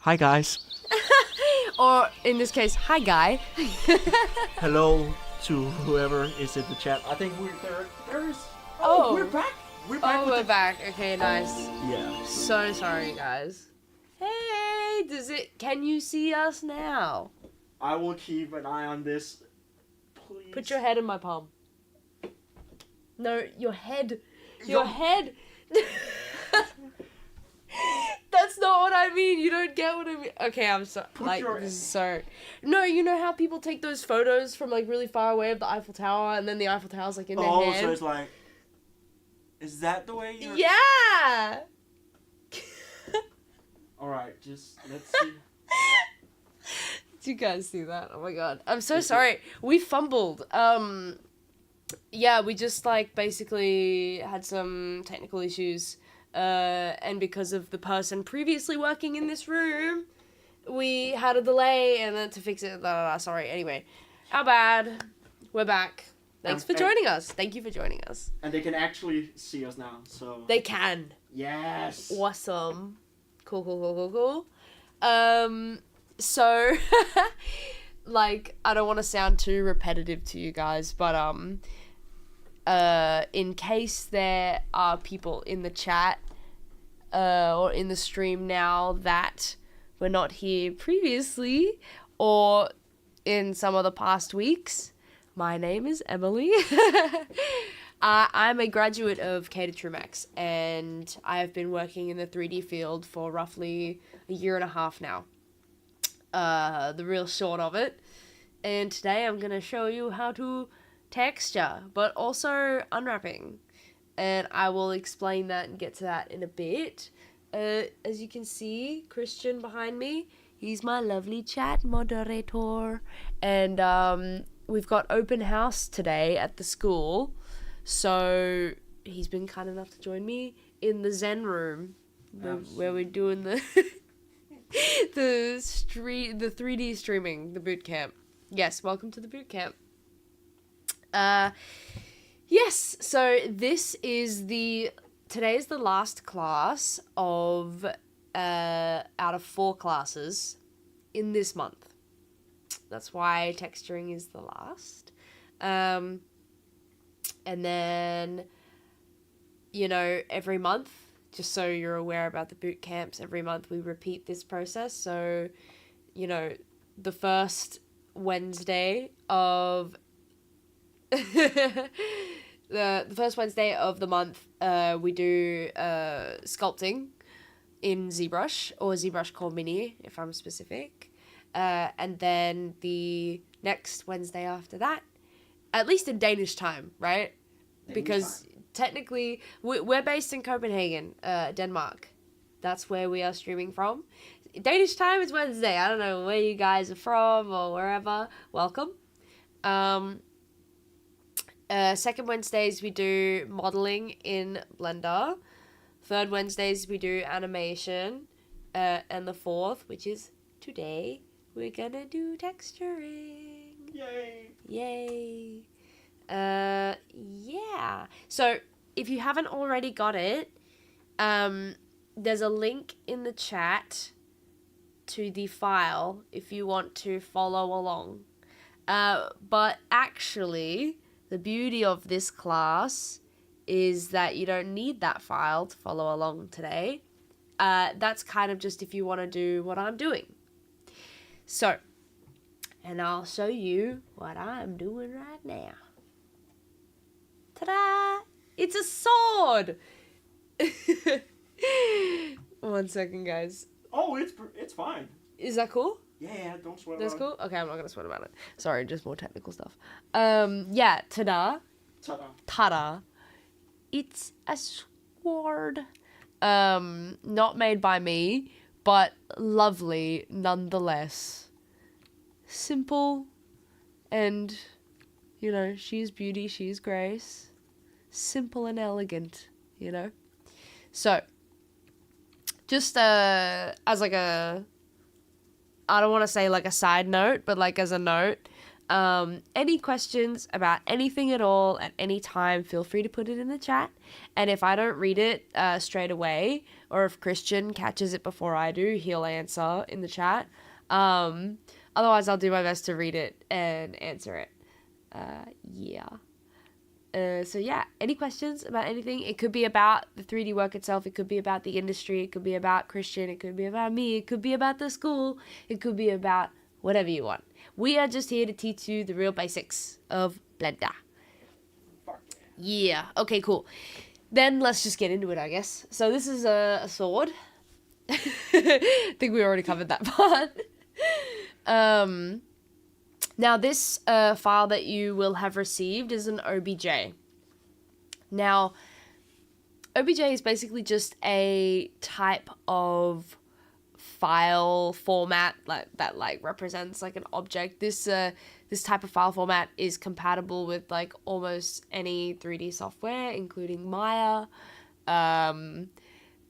Hi guys. Or in this case, hi guy. Hello to whoever is in the chat. I think there is. Oh. We're back. We're back. We're back. Okay, nice. Yeah. So sorry, guys. Hey, can you see us now? I will keep an eye on this. Please. Put your head in my palm. No, your head. Your head. That's not what I mean. You don't get what I mean. Okay, I'm sorry. This is so. No, you know how people take those photos from like really far away of the Eiffel Tower, and then the Eiffel Tower's like in their hand. Oh, so it's like. Is that the way you're? Yeah. All right, just let's see. Did you guys see that? Oh my god, I'm so sorry. We fumbled. Yeah, we just like basically had some technical issues. And because of the person previously working in this room, we had a delay, and then to fix it, sorry. Anyway, our bad. We're back. Thanks for joining us. Thank you for joining us. And they can actually see us now, so. They can. Yes. Awesome. Cool. So, like, I don't want to sound too repetitive to you guys, but, in case there are people in the chat or in the stream now that were not here previously or in some of the past weeks, my name is Emily. I'm a graduate of CADA Trumax, and I have been working in the 3D field for roughly a year and a half now. The real short of it. And today I'm going to show you how to texture, but also unwrapping, and I will explain that and get to that in a bit. As you can see, Christian behind me, he's my lovely chat moderator, and we've got open house today at the school, so he's been kind enough to join me in the Zen room where we're doing the the 3D streaming, the bootcamp. Yes, welcome to the bootcamp. Yes, so today is the last class of, out of 4 classes in this month. That's why texturing is the last. And then, every month, just so you're aware about the boot camps, every month we repeat this process. So, the first Wednesday of the first Wednesday of the month, we do sculpting in ZBrush, or ZBrush Core Mini, if I'm specific. And then the next Wednesday after that, at least in Danish time, right? Because technically, we're based in Copenhagen, Denmark. That's where we are streaming from. Danish time is Wednesday. I don't know where you guys are from or wherever. Welcome. Second Wednesdays we do modeling in Blender. Third Wednesdays we do animation. And the fourth, which is today, we're gonna do texturing. Yay. Yeah. So if you haven't already got it, there's a link in the chat to the file if you want to follow along. But actually, the beauty of this class is that you don't need that file to follow along today. That's kind of just if you want to do what I'm doing. So, and I'll show you what I'm doing right now. Ta-da! It's a sword! 1 second, guys. Oh, it's fine. Is that cool? Yeah, don't sweat about it. That's cool? Okay, I'm not going to sweat about it. Sorry, just more technical stuff. Yeah, ta-da. Ta-da. Ta-da. It's a sword. Not made by me, but lovely nonetheless. Simple, and, she's beauty, she's grace. Simple and elegant, So, just as like a, I don't want to say like a side note, but like as a note, Any questions about anything at all at any time, feel free to put it in the chat. And if I don't read it straight away, or if Christian catches it before I do, he'll answer in the chat. Otherwise, I'll do my best to read it and answer it. So yeah, any questions about anything? It could be about the 3D work itself. It could be about the industry. It could be about Christian. It could be about me. It could be about the school. It could be about whatever you want. We are just here to teach you the real basics of Blender. Yeah. Okay, cool. Then let's just get into it, I guess. So this is a sword. I think we already covered that part. Now this file that you will have received is an OBJ. Now, OBJ is basically just a type of file format that represents like an object. This type of file format is compatible with like almost any 3D software, including Maya,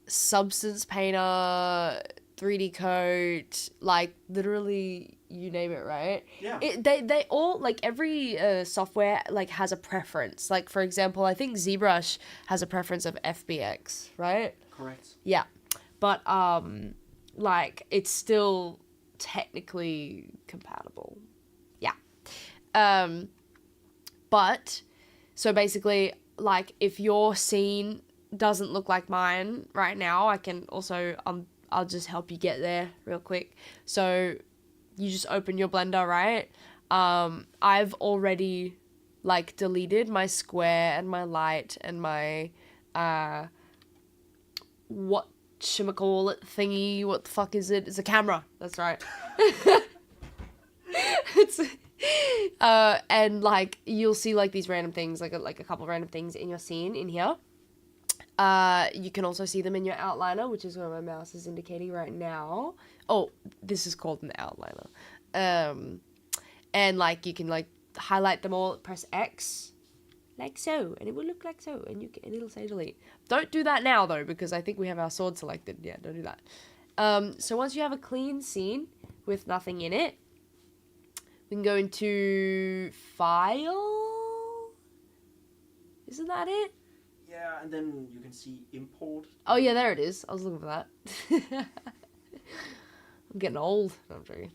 Substance Painter, 3D Coat, like literally you name it, right? Yeah. They all, like, every software like has a preference. Like, for example, I think ZBrush has a preference of FBX, right? Correct. Yeah, but like it's still technically compatible. Yeah. But so basically, like, if your scene doesn't look like mine right now, I can also I'll just help you get there real quick. So you just open your Blender, right? I've already like deleted my square and my light and my whatchamacallit thingy. What the fuck is it? It's a camera. That's right. It's and like you'll see like these random things, like a couple random things in your scene in here. You can also see them in your outliner, which is where my mouse is indicating right now. Oh, this is called an outliner. And like you can like highlight them all, press X, like so, and it will look like so, and it'll say delete. Don't do that now though, because I think we have our sword selected. Yeah, don't do that. So once you have a clean scene with nothing in it, we can go into File. Isn't that it? Yeah, and then you can see import. Oh yeah, there it is. I was looking for that. I'm getting old. No, I'm joking.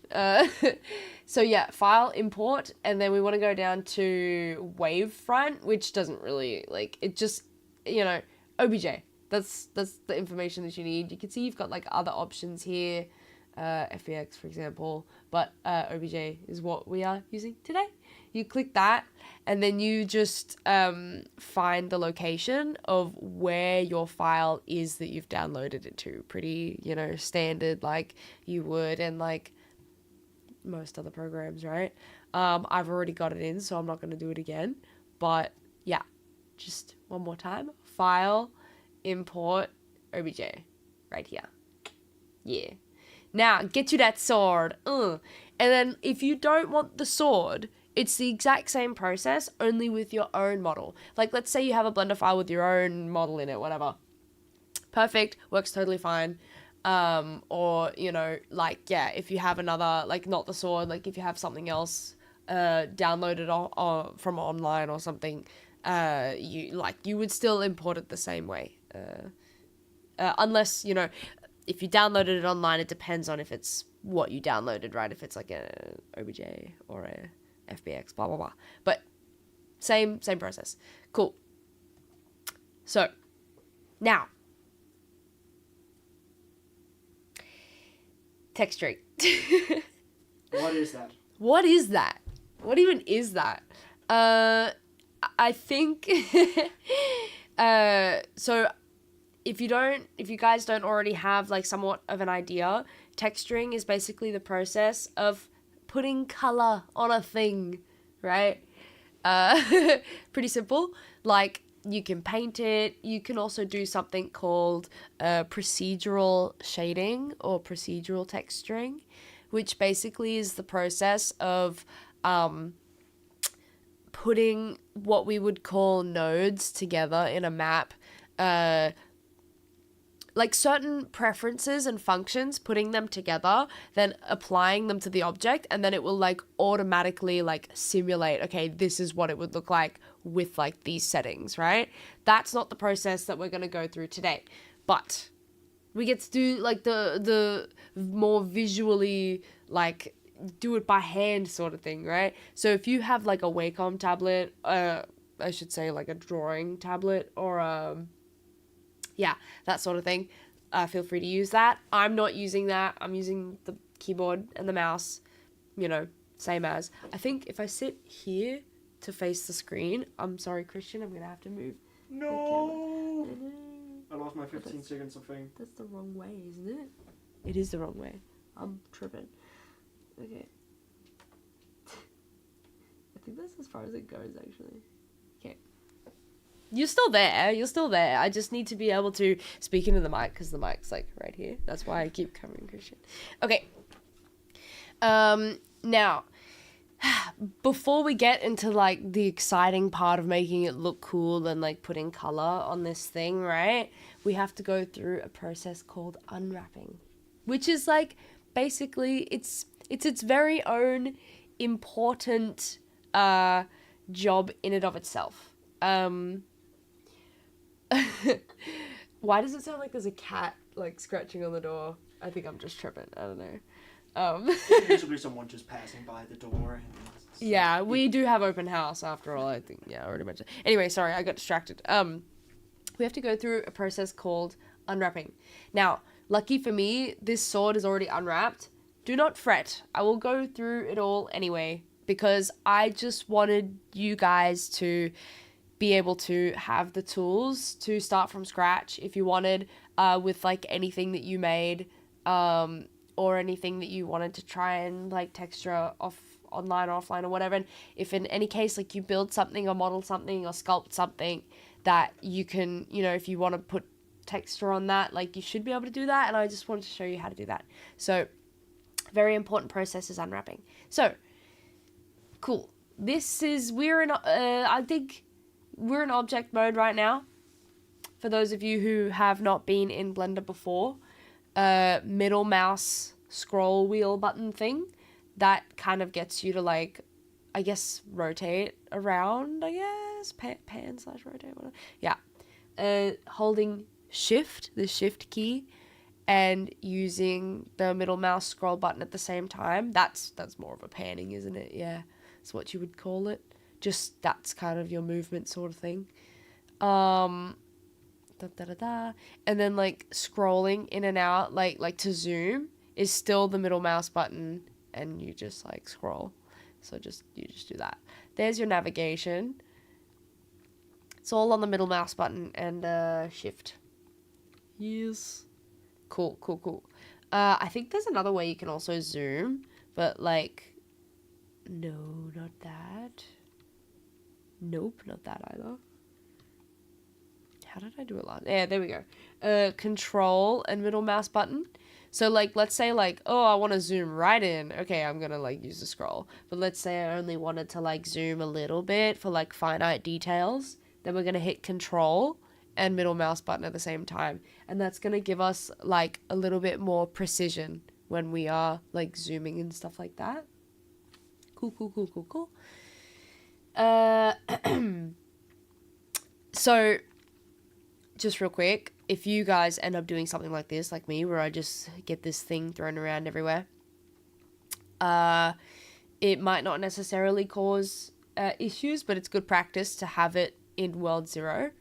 So yeah, file, import, and then we want to go down to wavefront, which doesn't really, like, it just, you know, OBJ. That's the information that you need. You can see you've got like other options here, FBX for example, but OBJ is what we are using today. You click that, and then you just find the location of where your file is that you've downloaded it to. Pretty, you know, standard, like you would in like most other programs, right? I've already got it in, so I'm not going to do it again. But yeah, just one more time. File, import, OBJ, right here. Yeah. Now, get you that sword. And then if you don't want the sword, it's the exact same process, only with your own model. Like, let's say you have a Blender file with your own model in it, whatever. Perfect, works totally fine. Or, you know, like, yeah, if you have another, like, not the sword, like, if you have something else downloaded from online or something, you would still import it the same way. Unless, you know, if you downloaded it online, it depends on if it's what you downloaded, right? If it's like a OBJ or a FBX, blah, blah, blah. But same process. Cool. So, now, texturing. What is that? What is that? What even is that? I think, so if you guys don't already have like somewhat of an idea, texturing is basically the process of putting color on a thing, right? Pretty simple. Like, you can paint it. You can also do something called procedural shading or procedural texturing, which basically is the process of putting what we would call nodes together in a map like certain preferences and functions, putting them together, then applying them to the object, and then it will like automatically like simulate, okay, this is what it would look like with like these settings, right? That's not the process that we're going to go through today, but we get to do like the more visually like do it by hand sort of thing, right? So if you have like a Wacom tablet, I should say like a drawing tablet or yeah, that sort of thing, feel free to use that. I'm not using that. I'm using the keyboard and the mouse, you know, same as. I think if I sit here to face the screen, I'm sorry, Christian, I'm gonna have to move. No! I lost my 15 seconds of fame. That's the wrong way, isn't it? It is the wrong way. I'm tripping. Okay. I think that's as far as it goes, actually. Okay. You're still there. You're still there. I just need to be able to speak into the mic because the mic's like right here. That's why I keep covering Christian. Okay. Now, before we get into like the exciting part of making it look cool and like putting color on this thing, right? We have to go through a process called unwrapping, which is like basically it's its very own important job in and of itself. Why does it sound like there's a cat like scratching on the door? I think I'm just tripping. I don't know. Usually someone just passing by the door. And yeah, we do have open house after all. I think I already mentioned. Anyway, sorry, I got distracted. We have to go through a process called unwrapping. Now, lucky for me, this sword is already unwrapped. Do not fret. I will go through it all anyway because I just wanted you guys to be able to have the tools to start from scratch if you wanted, with like anything that you made, or anything that you wanted to try and like texture off online or offline or whatever. And if in any case like you build something or model something or sculpt something that you can, you know, if you want to put texture on that, like you should be able to do that. And I just wanted to show you how to do that. So very important process is unwrapping. So cool. This is, I think we're in object mode right now. For those of you who have not been in Blender before, middle mouse scroll wheel button thing, that kind of gets you to like, I guess, rotate around, I guess, pan slash rotate, whatever. Yeah. Holding shift, the shift key, and using the middle mouse scroll button at the same time, that's more of a panning, isn't it? Yeah, that's what you would call it. Just that's kind of your movement sort of thing. And then like scrolling in and out, like to zoom is still the middle mouse button, and you just like scroll. So you just do that. There's your navigation. It's all on the middle mouse button and shift. Yes. Cool. I think there's another way you can also zoom, but like, no, not that. Nope, not that either. How did I do it last? Yeah, there we go. Control and middle mouse button. So like, let's say like, oh, I want to zoom right in. Okay, I'm gonna like use the scroll. But let's say I only wanted to like zoom a little bit for like finite details. Then we're gonna hit control and middle mouse button at the same time. And that's gonna give us like a little bit more precision when we are like zooming and stuff like that. Cool. So just real quick, if you guys end up doing something like this, like me, where I just get this thing thrown around everywhere, it might not necessarily cause issues, but it's good practice to have it in world 0.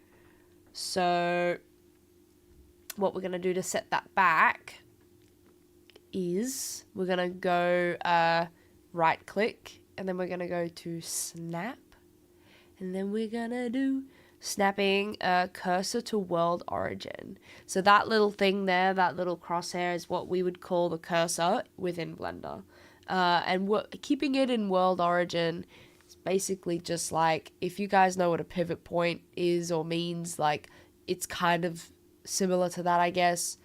So what we're going to do to set that back is we're going to go right click, and then we're going to go to snap, and then we're going to do snapping cursor to world origin. So that little thing there, that little crosshair, is what we would call the cursor within Blender. And keeping it in world origin is basically just like, if you guys know what a pivot point is or means, like it's kind of similar to that, I guess.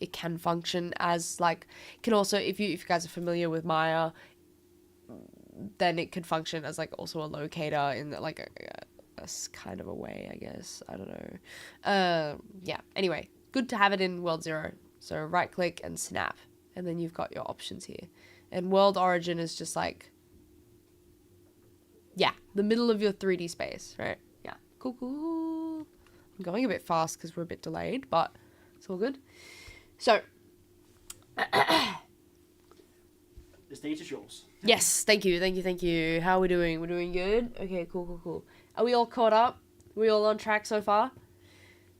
It can function as like, it can also, if you guys are familiar with Maya, then it could function as like also a locator in like worse kind of a way, I guess. I don't know. Yeah, anyway, good to have it in world 0. So right click and snap, and then you've got your options here. And world origin is just like, yeah, the middle of your 3D space, right? Yeah, cool. I'm going a bit fast because we're a bit delayed, but it's all good. So, the stage is yours. yes, thank you. How are we doing? We're doing good? Okay, cool. Are we all caught up? We all on track so far?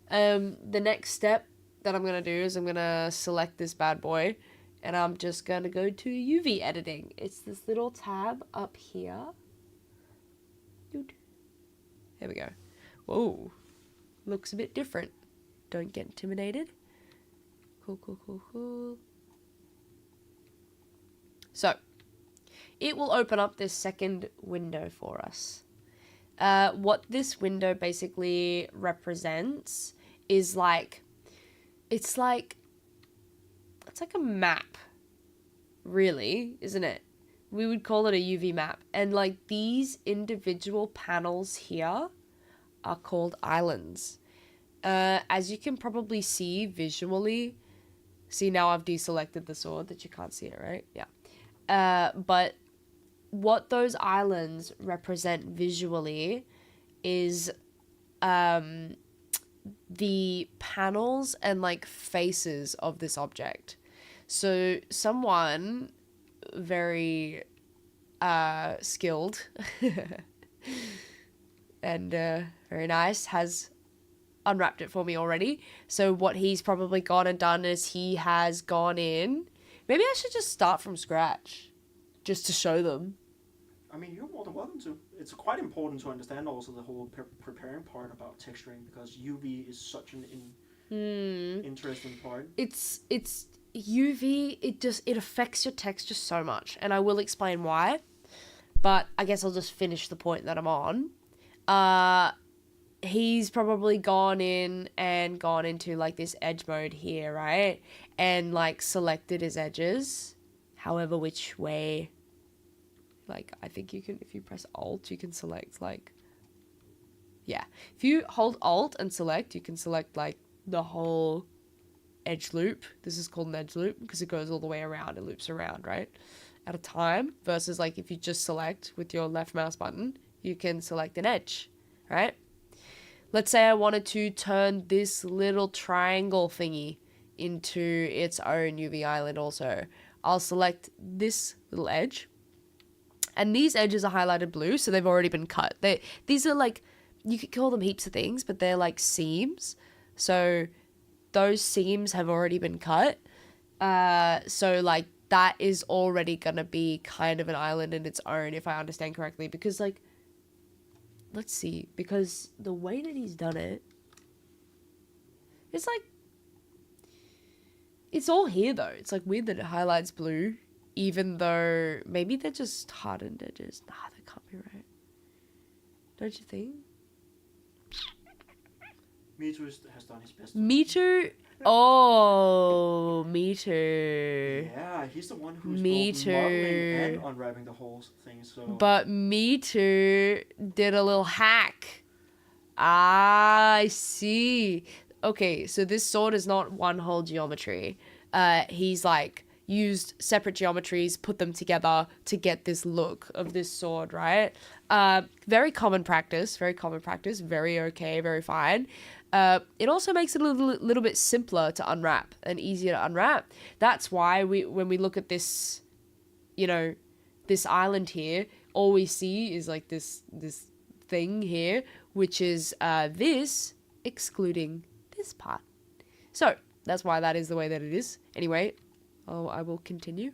The next step that I'm going to do is I'm going to select this bad boy, and I'm just going to go to UV editing. It's this little tab up here. There we go. Whoa. Looks a bit different. Don't get intimidated. Cool. So, it will open up this second window for us. What this window basically represents is like, it's like a map, really, isn't it? We would call it a UV map. And like these individual panels here are called islands. As you can probably see visually, see now I've deselected the sword that you can't see it, right? Yeah. But what those islands represent visually is the panels and like faces of this object. So someone very skilled and very nice has unwrapped it for me already. So what he's probably gone and done is he has gone in. Maybe I should just start from scratch just to show them. I mean, you're more than welcome to. It's quite important to understand also the whole preparing part about texturing, because UV is such an interesting part. It's UV. It affects your texture so much, and I will explain why. But I guess I'll just finish the point that I'm on. He's probably gone into like this edge mode here, right? And like selected his edges, however which way. Like, I think you can, if you press Alt, you can select, like, yeah. If you hold Alt and select, you can select, like, the whole edge loop. This is called an edge loop because it goes all the way around. It loops around, right? At a time. Versus, like, if you just select with your left mouse button, you can select an edge, right? Let's say I wanted to turn this little triangle thingy into its own UV island also. I'll select this little edge. And these edges are highlighted blue, so they've already been cut. These are like, you could call them heaps of things, but they're like seams. So those seams have already been cut. So like that is already going to be kind of an island in its own, if I understand correctly. Because like, let's see, because the way that he's done it, it's like, it's all here though. It's like weird that it highlights blue. Even though maybe they're just hardened edges. Nah, that can't be right. Don't you think? Meter has done his best. Meter? Oh, Meter. Yeah, he's the one who's both modeling and unwrapping the whole thing. So. But Meter did a little hack. Ah, I see. Okay, so this sword is not one whole geometry. He's like used separate geometries, put them together to get this look of this sword, right? Very common practice, very okay, very fine. It also makes it a little bit simpler to unwrap and easier to unwrap. That's why when we look at this, you know, this island here, all we see is like this thing here, which is this excluding this part. So that's why that is the way that it is. Anyway, I will continue.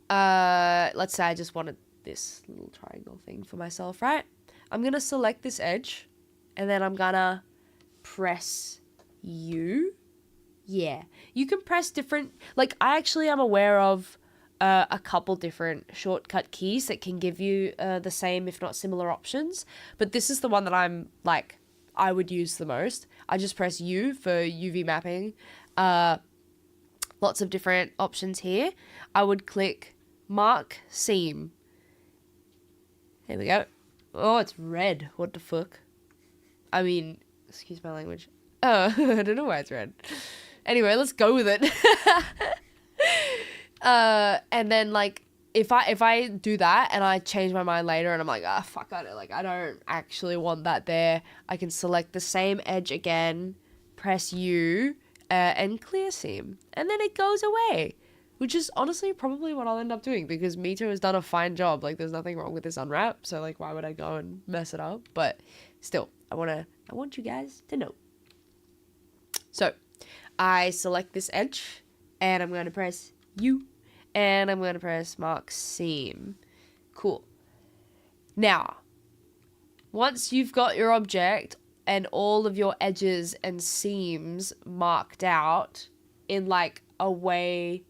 Let's say I just wanted this little triangle thing for myself, right? I'm going to select this edge, and then I'm going to press U. Yeah. You can press different, like, I actually am aware of a couple different shortcut keys that can give you the same, if not similar options. But this is the one that I'm, like, I would use the most. I just press U for UV mapping. Lots of different options here. I would click Mark Seam. There we go. Oh, it's red. What the fuck? I mean, excuse my language. Oh, I don't know why it's red. Anyway, let's go with it. And then like if I do that and I change my mind later and I'm like, fuck, I don't actually want that there, I can select the same edge again, press U, and clear seam, and then it goes away. Which is honestly probably what I'll end up doing, because Mito has done a fine job. Like, there's nothing wrong with this unwrap, so like, why would I go and mess it up? But still, I want you guys to know. So, I select this edge, and I'm going to press U, and I'm going to press mark seam. Cool. Now, once you've got your object and all of your edges and seams marked out in like a way,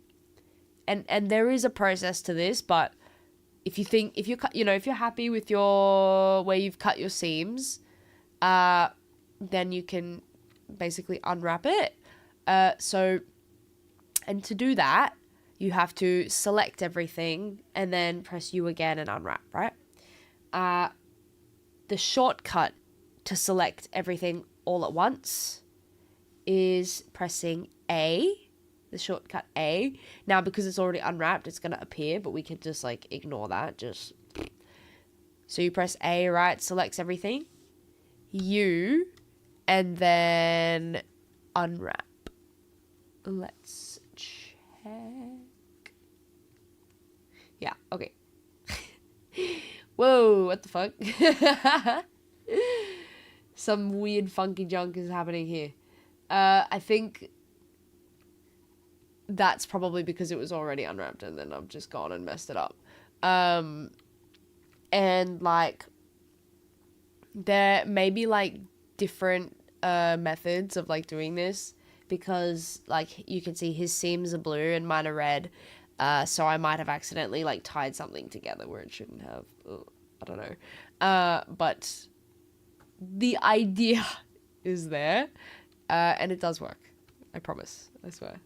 and there is a process to this, but if you're happy with your where you've cut your seams, then you can basically unwrap it. And to do that, you have to select everything and then press U again and unwrap, right? The shortcut to select everything all at once is pressing A, the shortcut A. Now, because it's already unwrapped, it's going to appear, but we can just like ignore that. So you press A, right? Selects everything. U, and then unwrap. Let's check. Yeah, okay. Whoa, what the fuck? Some weird funky junk is happening here. I think that's probably because it was already unwrapped and then I've just gone and messed it up. And like, there may be like different methods of like doing this, because like you can see his seams are blue and mine are red. So I might have accidentally like tied something together where it shouldn't have. Ugh, I don't know. But the idea is there, and it does work. I promise. I swear.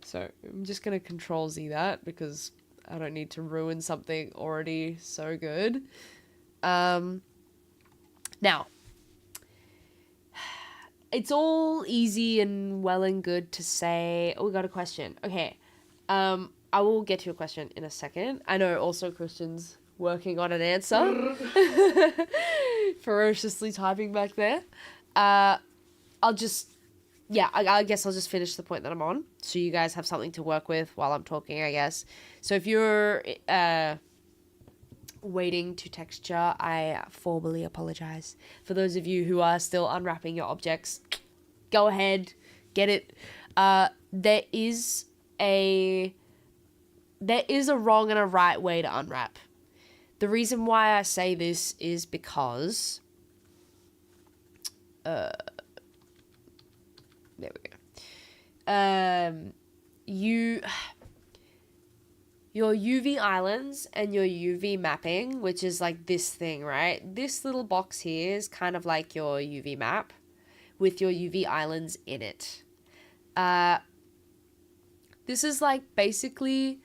So I'm just going to Control Z that, because I don't need to ruin something already so good. Now, it's all easy and well and good to say, oh, we got a question. Okay. I will get to your question in a second. I know also Christian's working on an answer. Ferociously typing back there. I guess I'll just finish the point that I'm on, so you guys have something to work with while I'm talking, I guess. So if you're waiting to texture, I formally apologize. For those of you who are still unwrapping your objects, go ahead, get it. There is a wrong and a right way to unwrap. The reason why I say this is because there we go. Your UV islands and your UV mapping, which is like this thing, right? This little box here is kind of like your UV map with your UV islands in it. This is like basically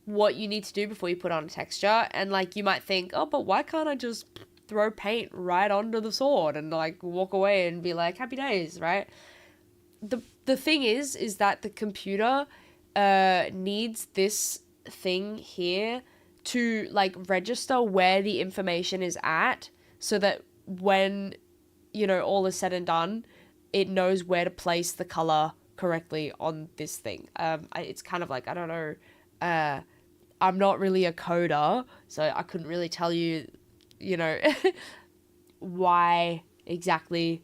what you need to do before you put on a texture. And like, you might think, oh, but why can't I just throw paint right onto the sword and like walk away and be like, happy days, right? The thing is that the computer needs this thing here to like register where the information is at, so that when, all is said and done, it knows where to place the color correctly on this thing. It's kind of like, I don't know, I'm not really a coder, so I couldn't really tell you, why exactly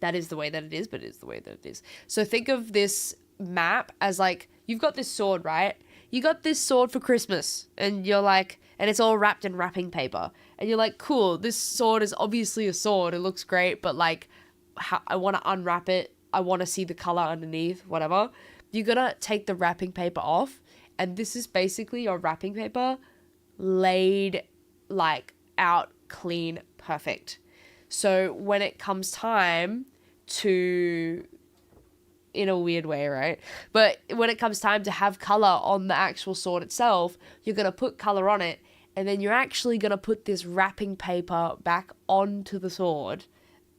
that is the way that it is, but it's the way that it is. So think of this map as like, you've got this sword, right? You got this sword for Christmas, and you're like, and it's all wrapped in wrapping paper, and you're like, cool, this sword is obviously a sword, it looks great, but like, I want to unwrap it, I want to see the color underneath, whatever. You're gonna take the wrapping paper off, and this is basically your wrapping paper laid like out clean, perfect. So when it comes time to, in a weird way, right? But when it comes time to have color on the actual sword itself, you're going to put color on it, and then you're actually going to put this wrapping paper back onto the sword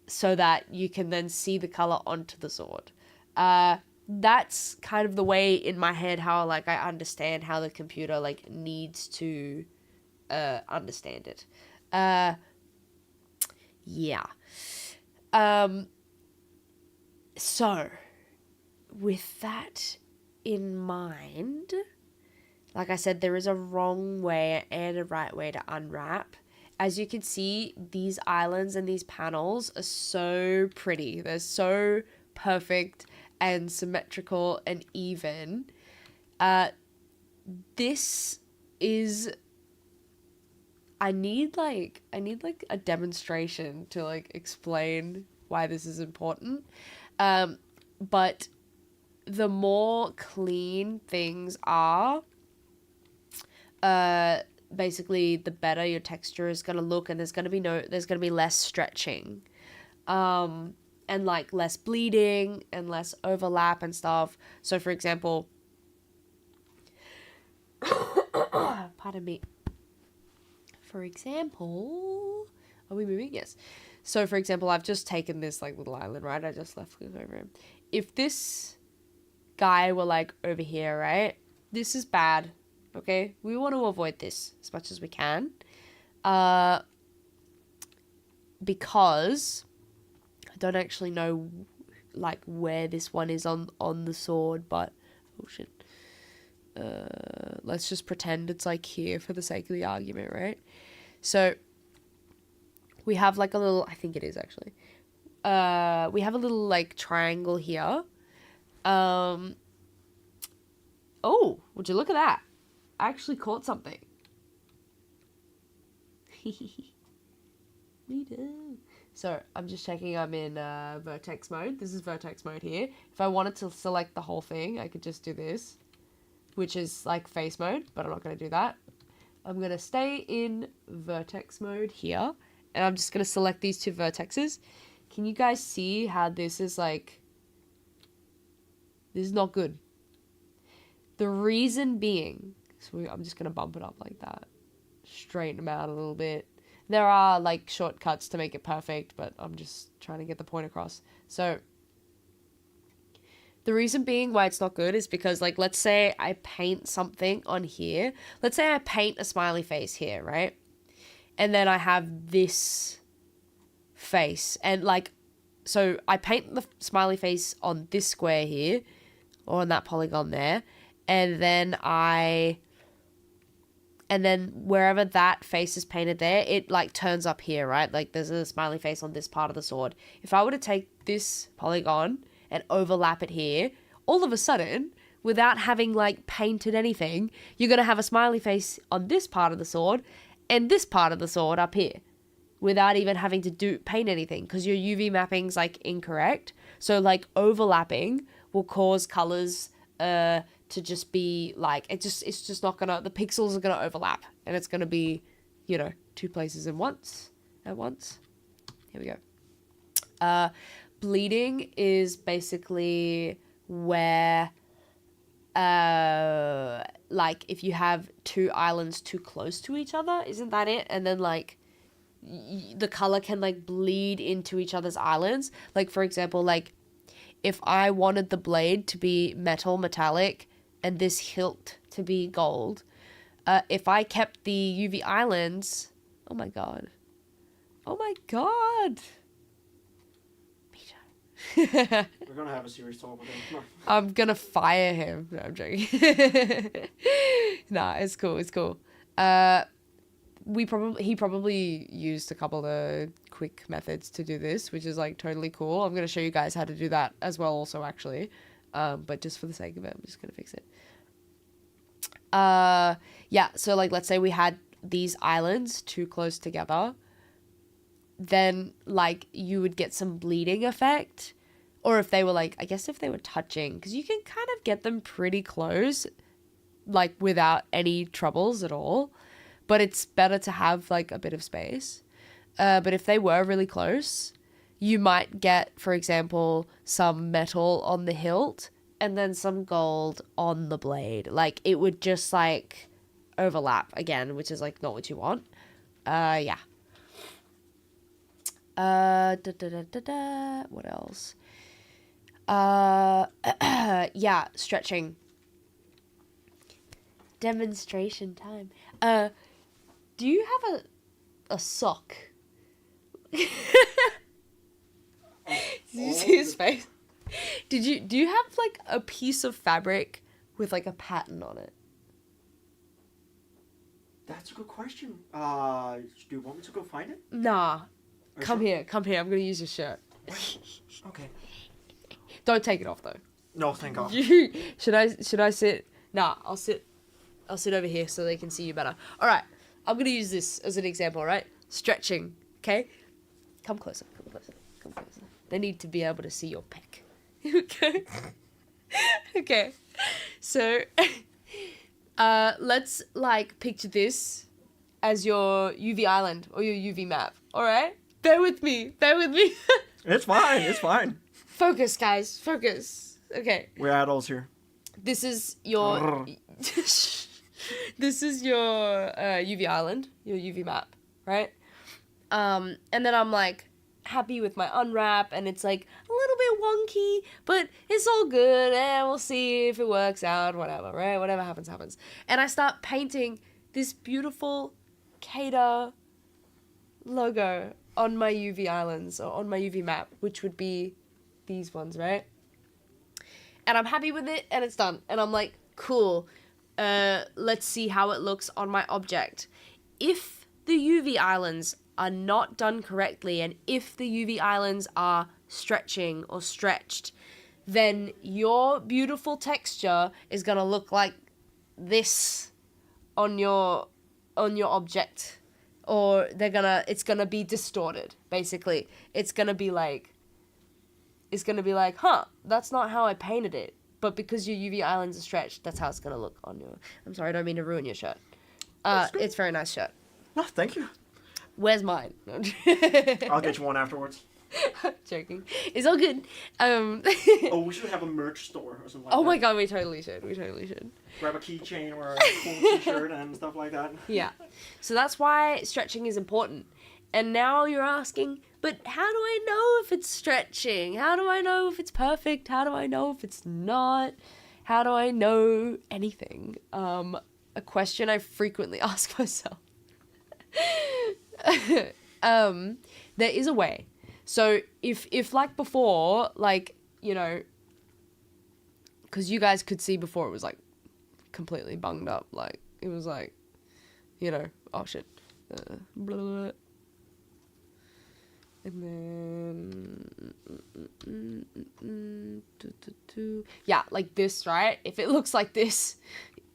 so that you can then see the color onto the sword. That's kind of the way in my head how like I understand how the computer like needs to understand it. Yeah. So with that in mind, like I said, there is a wrong way and a right way to unwrap. As you can see, these islands and these panels are so pretty. They're so perfect and symmetrical and even. This is... I need a demonstration to like explain why this is important. But the more clean things are, basically the better your texture is going to look, and there's going to be less stretching. And like less bleeding and less overlap and stuff. So for example, pardon me. For example, are we moving? Yes. So for example, I've just taken this like little island, right? I just left click over him. If this guy were like over here, right? This is bad. Okay? We want to avoid this as much as we can. Because I don't actually know like where this one is on the sword, but oh shit. Let's just pretend it's like here for the sake of the argument, right? So we have like a little, I think it is actually. We have a little like triangle here. Oh, would you look at that? I actually caught something. Me too. So I'm just checking I'm in vertex mode. This is vertex mode here. If I wanted to select the whole thing, I could just do this, which is like face mode, but I'm not going to do that. I'm going to stay in vertex mode here, and I'm just going to select these two vertexes. Can you guys see how this is like, this is not good. The reason being, so I'm just going to bump it up like that, straighten them out a little bit. There are like shortcuts to make it perfect, but I'm just trying to get the point across. So the reason being why it's not good is because, like, let's say I paint something on here. Let's say I paint a smiley face here, right? And then I have this face. And, like, so I paint the smiley face on this square here, or on that polygon there. And then wherever that face is painted there, it, like, turns up here, right? Like, there's a smiley face on this part of the sword. If I were to take this polygon and overlap it here, all of a sudden, without having like painted anything, you're going to have a smiley face on this part of the sword and this part of the sword up here without even having to paint anything, because your UV mapping's like incorrect. So like overlapping will cause colors to just be like, it's just not gonna, the pixels are gonna overlap, and it's gonna be, you know, two places at once. Here we go. Bleeding is basically where, like, if you have two islands too close to each other, isn't that it? And then, like, the color can, like, bleed into each other's islands. Like, for example, like, if I wanted the blade to be metallic, and this hilt to be gold, if I kept the UV islands... Oh, my God. We're gonna have a serious talk with him. No. I'm gonna fire him. No, I'm joking. Nah, it's cool. He probably used a couple of quick methods to do this, which is like totally cool. I'm gonna show you guys how to do that as well, also actually. But just for the sake of it, I'm just gonna fix it. Yeah. So like, let's say we had these islands too close together. Then, like, you would get some bleeding effect. Or if they were, like, I guess if they were touching, because you can kind of get them pretty close, like, without any troubles at all. But it's better to have, like, a bit of space. But if they were really close, you might get, for example, some metal on the hilt and then some gold on the blade. Like, it would just, like, overlap again, which is like not what you want. Yeah. What else? Yeah, stretching. Demonstration time. Do you have a sock? Did you see his face? Do you have like a piece of fabric with like a pattern on it? That's a good question. Do you want me to go find it? Nah. Come sure? here. I'm gonna use your shirt. Okay. Don't take it off though. No, thank God. Should I sit? Nah, I'll sit over here so they can see you better. All right, I'm gonna use this as an example. All right, stretching. Okay, come closer. They need to be able to see your pec. Okay. Okay. So, let's like picture this as your UV island or your UV map. All right, bear with me. It's fine. Focus, guys. Focus. Okay. We're adults here. This is your UV island, your UV map, right? And then I'm like happy with my unwrap, and it's like a little bit wonky, but it's all good. We'll see if it works out, whatever, right? Whatever happens. And I start painting this beautiful CADA logo on my UV islands or on my UV map, which would be these ones, right? And I'm happy with it, and it's done. And I'm like, cool. Let's see how it looks on my object. If the UV islands are not done correctly, and if the UV islands are stretching or stretched, then your beautiful texture is gonna look like this on your object, or it's gonna be distorted. Basically, it's gonna be like, huh, that's not how I painted it. But because your UV islands are stretched, that's how it's gonna look on your. I'm sorry, I don't mean to ruin your shirt. It's a very nice shirt. No, thank you. Where's mine? I'll get you one afterwards. Joking. It's all good. Oh, we should have a merch store or something like that. Oh my god, we totally should. Grab a keychain or a cool t-shirt and stuff like that. Yeah. So that's why stretching is important. And now you're asking, but how do I know if it's stretching? How do I know if it's perfect? How do I know if it's not? How do I know anything? A question I frequently ask myself. There is a way. So if like before, like, you know, because you guys could see before it was like completely bunged up, like it was like, you know, oh shit, blah, blah, blah. And then yeah, like this, right? If it looks like this,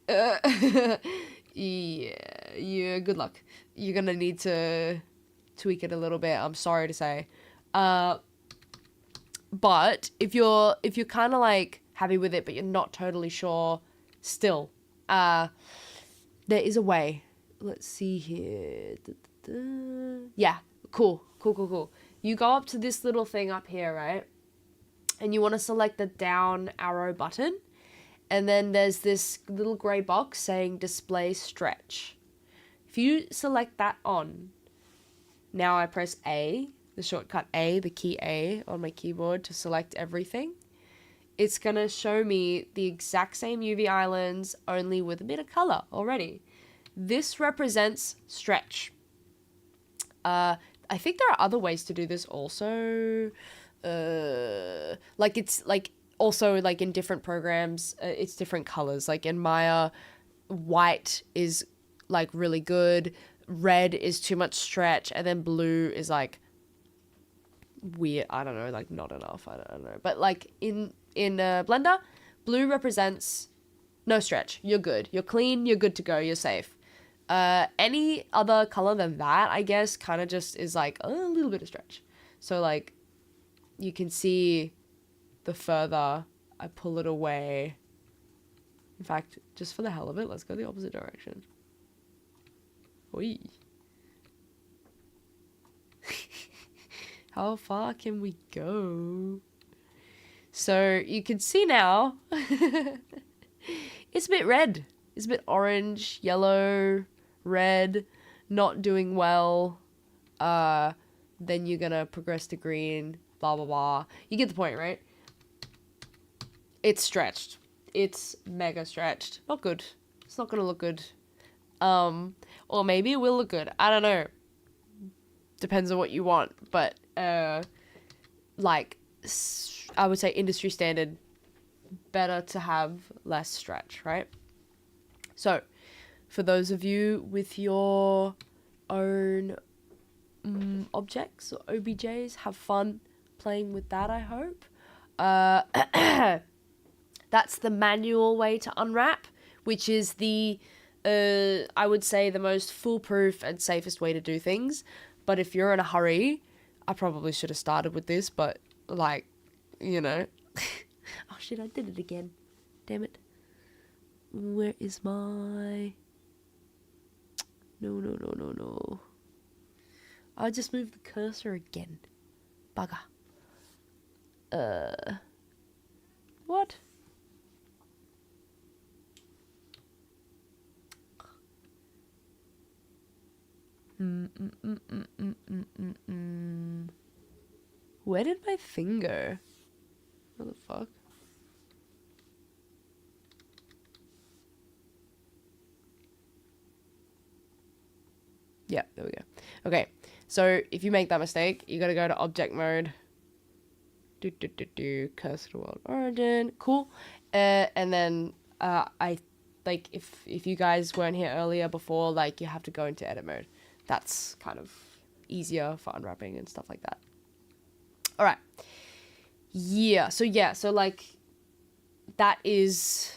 yeah, good luck. You're gonna need to tweak it a little bit, I'm sorry to say. But if you're kind of like happy with it, but you're not totally sure still, there is a way. Let's see here. Yeah, cool. You go up to this little thing up here, right? And you want to select the down arrow button. And then there's this little gray box saying display stretch. If you select that on, now I press A, the shortcut A, the key A on my keyboard to select everything. It's going to show me the exact same UV islands, only with a bit of color already. This represents stretch. I think there are other ways to do this also. Like it's like also like in different programs, it's different colors. Like in Maya, white is like really good. Red is too much stretch, and then blue is like weird. I don't know, like not enough. I don't know. But like in Blender, blue represents no stretch. You're good. You're clean. You're good to go. You're safe. Any other color than that, I guess, kind of just is like a little bit of stretch. So like you can see the further I pull it away. In fact, just for the hell of it, let's go the opposite direction. Oi. How far can we go? So you can see now it's a bit red. is a bit orange, yellow, red, not doing well, then you're gonna progress to green, blah, blah, blah. You get the point, right? It's stretched. It's mega stretched. Not good. It's not gonna look good. Or maybe it will look good. I don't know. Depends on what you want. But, like, I would say industry standard, better to have less stretch, right? So, for those of you with your own objects or OBJs, have fun playing with that, I hope. That's the manual way to unwrap, which is the, I would say, the most foolproof and safest way to do things. But if you're in a hurry, I probably should have started with this, but, like, you know. Oh, shit, I did it again. Damn it. Where is my... No. I just moved the cursor again. Bugger. What? Where did my thing go? What the fuck? Yeah, there we go. Okay, so if you make that mistake, you gotta go to object mode. Cursor to world origin. Cool. And then I like if you guys weren't here earlier before, like you have to go into edit mode. That's kind of easier for unwrapping and stuff like that. All right. Yeah. So like that is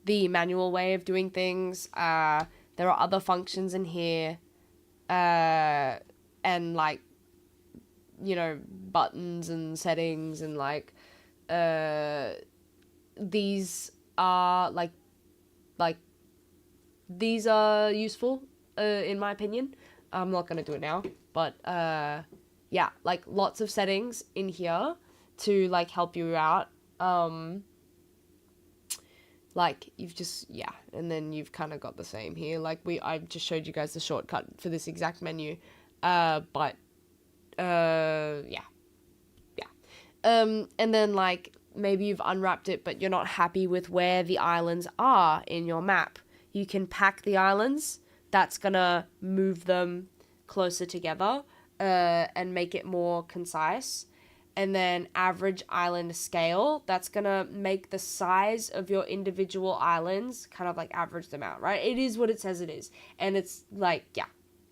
the manual way of doing things. There are other functions in here. And like, you know, buttons and settings and like, these are like these are useful, in my opinion. I'm not going to do it now, but, yeah, like lots of settings in here to like help you out. Like you've just, yeah, and then you've kind of got the same here. Like I just showed you guys the shortcut for this exact menu. But, yeah. And then like maybe you've unwrapped it, but you're not happy with where the islands are in your map. You can pack the islands. That's gonna move them closer together, and make it more concise. And then average island scale, that's going to make the size of your individual islands kind of like average them out, right? It is what it says it is. And it's like, yeah,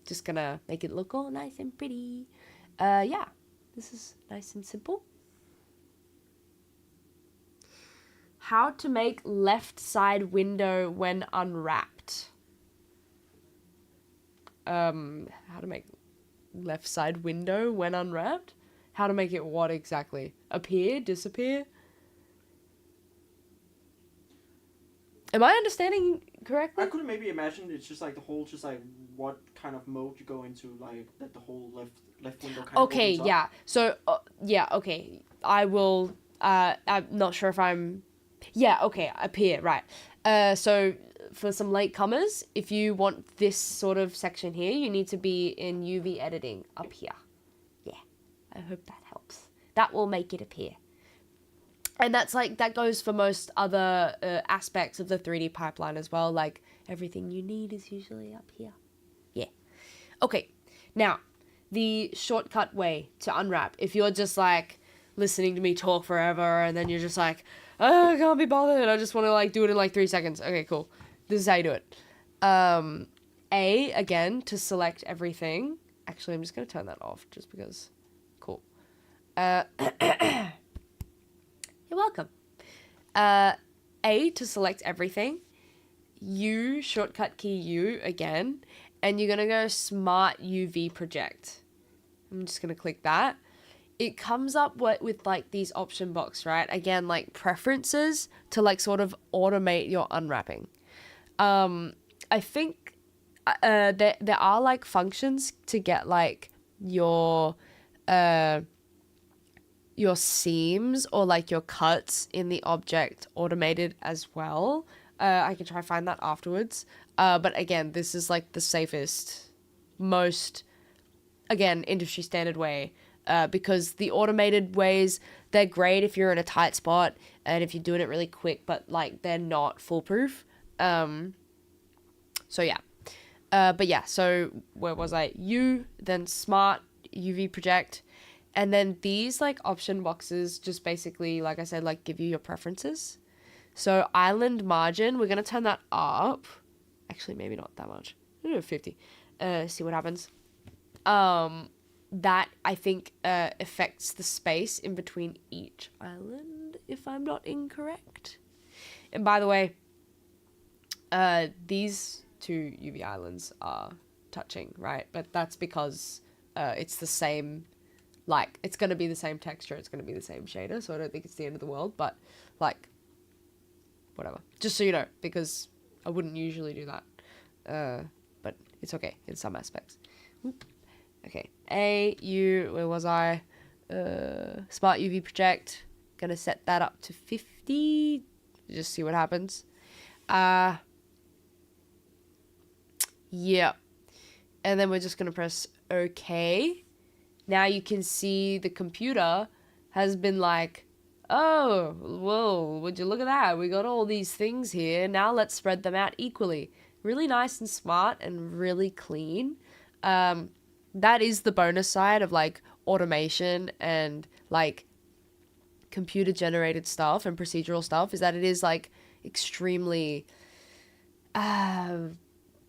just going to make it look all nice and pretty. Yeah, this is nice and simple. How to make left side window when unwrapped. How to make left side window when unwrapped? How to make it what exactly? Appear? Disappear? Am I understanding correctly? I could maybe imagine it's just like the whole, just like what kind of mode you go into, like that the whole left window kind of opens up. Yeah. So, yeah, okay. I will, I'm not sure if I'm, yeah, okay, appear, right. So, for some latecomers, if you want this sort of section here, you need to be in UV editing up here. I hope that helps. That will make it appear. And that's like, that goes for most other aspects of the 3D pipeline as well. Like everything you need is usually up here. Yeah. Okay. Now, the shortcut way to unwrap. If you're just like listening to me talk forever and then you're just like, oh, I can't be bothered. I just want to like do it in like 3 seconds. Okay, cool. This is how you do it. A, again, to select everything. Actually, I'm just going to turn that off just because... Cool. You're welcome. A, to select everything. U, shortcut key U again. And you're going to go Smart UV Project. I'm just going to click that. It comes up with like these option box, right? Again, like preferences to like sort of automate your unwrapping. I think there are like functions to get like your seams or like your cuts in the object automated as well. I can try find that afterwards. But again, this is like the safest, most, again, industry standard way. Because the automated ways, they're great if you're in a tight spot and if you're doing it really quick, but like they're not foolproof. So yeah. But yeah, so where was I? Then smart, UV project. And then these like option boxes just basically, like I said, like give you your preferences. So island margin, we're going to turn that up. Actually, maybe not that much. 50. See what happens. That I think affects the space in between each island, if I'm not incorrect. And by the way, these two UV islands are touching, right? But that's because it's the same, like, it's going to be the same texture, it's going to be the same shader, so I don't think it's the end of the world, but, like, whatever. Just so you know, because I wouldn't usually do that. But it's okay in some aspects. Oop. Okay, where was I? Smart UV project. Gonna set that up to 50. Just see what happens. Yeah. And then we're just gonna press OK. Now you can see the computer has been like, oh, whoa, would you look at that? We got all these things here. Now let's spread them out equally. Really nice and smart and really clean. That is the bonus side of like automation and like computer generated stuff and procedural stuff, is that it is like extremely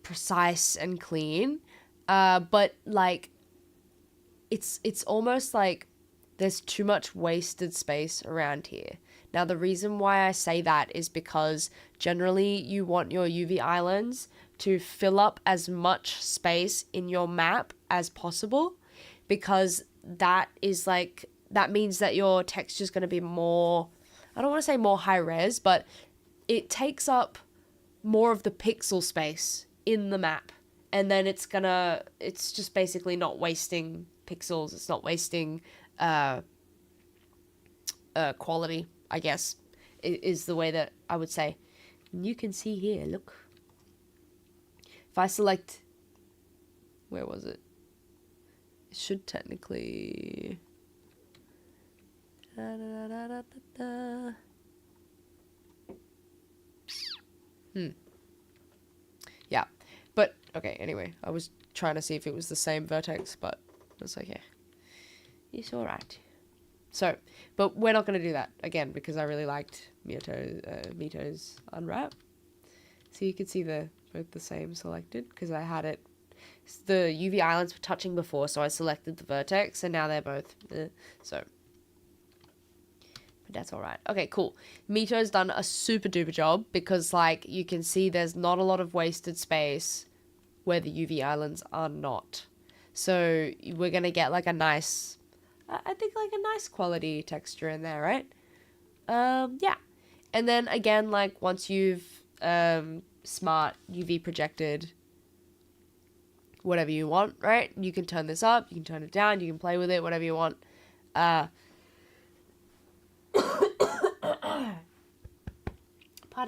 precise and clean. But like it's almost like there's too much wasted space around here. Now, the reason why I say that is because generally you want your UV islands to fill up as much space in your map as possible, because that means that your texture is going to be more, I don't want to say more high res, but it takes up more of the pixel space in the map. And then it's just basically not wasting pixels. It's not wasting quality, I guess, is the way that I would say. And you can see here, look. If I select, where was it? It should technically, yeah, but okay, anyway, I was trying to see if it was the same vertex, but it's okay. It's alright. So, but we're not going to do that again because I really liked Mito's unwrap. So you can see both the same selected because I had it. The UV islands were touching before, so I selected the vertex, and now they're both. So, but that's all right. Okay, cool. Mito's done a super duper job because, like, you can see there's not a lot of wasted space where the UV islands are not. So we're gonna get like a nice, I think like a nice quality texture in there, right? Yeah. And then again, like once you've smart UV projected whatever you want, right? You can turn this up, you can turn it down, you can play with it, whatever you want. Pardon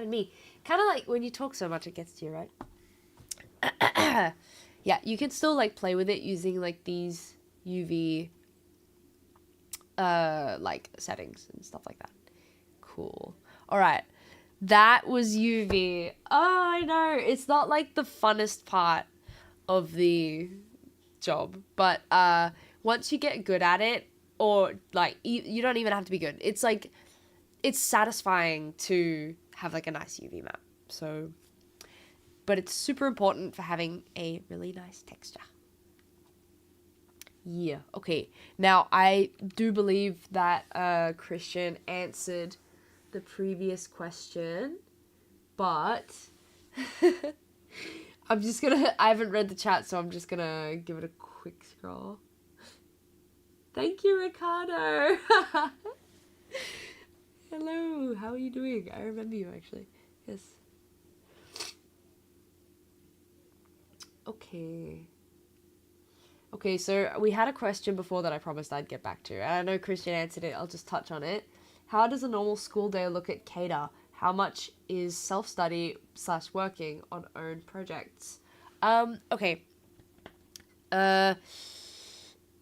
me. Kind of like when you talk so much, it gets to you, right? Yeah, you can still like play with it using like these UV like settings and stuff like that. Cool. All right. That was UV. Oh, I know. It's not like the funnest part of the job, but once you get good at it, or like you don't even have to be good. It's like it's satisfying to have like a nice UV map. So, but it's super important for having a really nice texture. Yeah. Okay. Now I do believe that Christian answered the previous question, but I haven't read the chat, so I'm just gonna give it a quick scroll. Thank you, Ricardo. Hello, how are you doing? I remember you actually. Yes. Okay, so we had a question before that I promised I'd get back to. And I know Christian answered it. I'll just touch on it. How does a normal school day look at CADA? how much is self-study / working on own projects? Okay.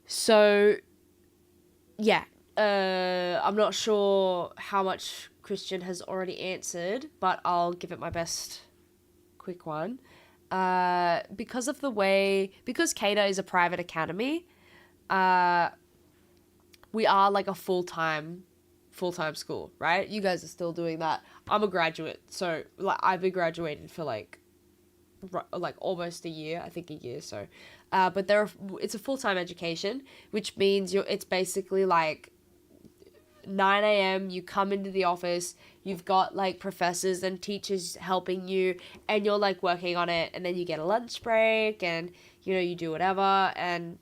So, yeah. I'm not sure how much Christian has already answered, but I'll give it my best quick one. Because CADA is a private academy, we are like a full-time school, right? You guys are still doing that. I'm a graduate, so like I've been graduated for like almost a year, I think a year. So, but it's a full-time education, which means it's basically like 9 a.m. you come into the office, you've got like professors and teachers helping you, and you're like working on it, and then you get a lunch break, and you do whatever, and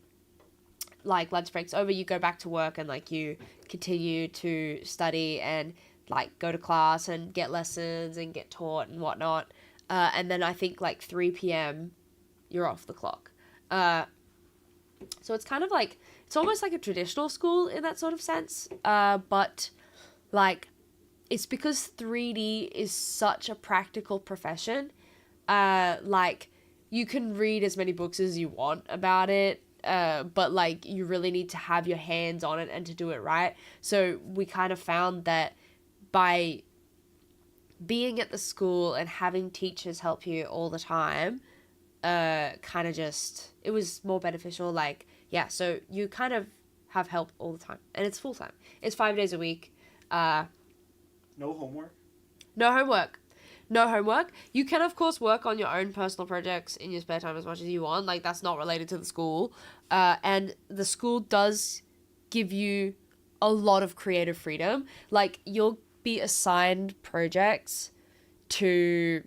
like lunch break's over, you go back to work, and like you continue to study and like go to class and get lessons and get taught and whatnot, and then I think like 3 p.m. you're off the clock. So it's kind of like, it's almost like a traditional school in that sort of sense, but like it's because 3D is such a practical profession. Like you can read as many books as you want about it, but like you really need to have your hands on it and to do it right. So we kind of found that by being at the school and having teachers help you all the time, kind of just, it was more beneficial. Like, yeah, so you kind of have help all the time, and it's full time. It's 5 days a week. No homework? No homework. No homework. You can, of course, work on your own personal projects in your spare time as much as you want. Like, that's not related to the school. And the school does give you a lot of creative freedom. Like, you'll be assigned projects to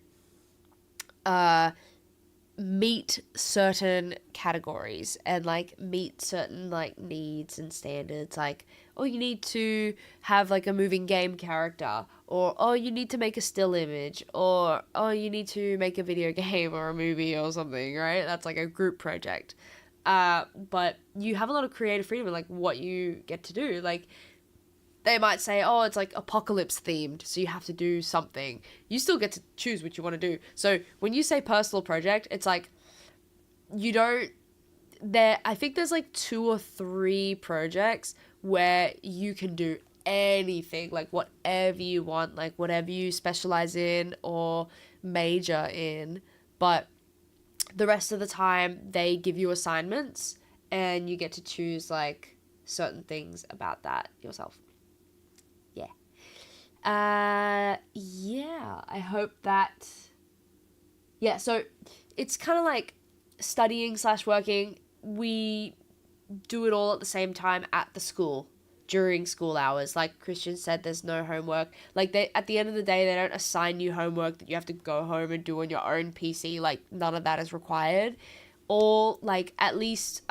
meet certain categories and like meet certain like needs and standards. Like, oh, you need to have like a moving game character, or oh, you need to make a still image, or oh, you need to make a video game or a movie or something, right? That's like a group project. But you have a lot of creative freedom in like what you get to do. Like, they might say, oh, it's like apocalypse themed, so you have to do something. You still get to choose what you want to do. So when you say personal project, it's like, I think there's like 2 or 3 projects where you can do anything, like whatever you want, like whatever you specialize in or major in. But the rest of the time, they give you assignments and you get to choose like certain things about that yourself. Yeah, I hope that, yeah, so it's kind of like studying / working. We do it all at the same time at the school during school hours. Like Christian said, there's no homework. Like, at the end of the day, they don't assign you homework that you have to go home and do on your own PC. Like, none of that is required. Or like, at least,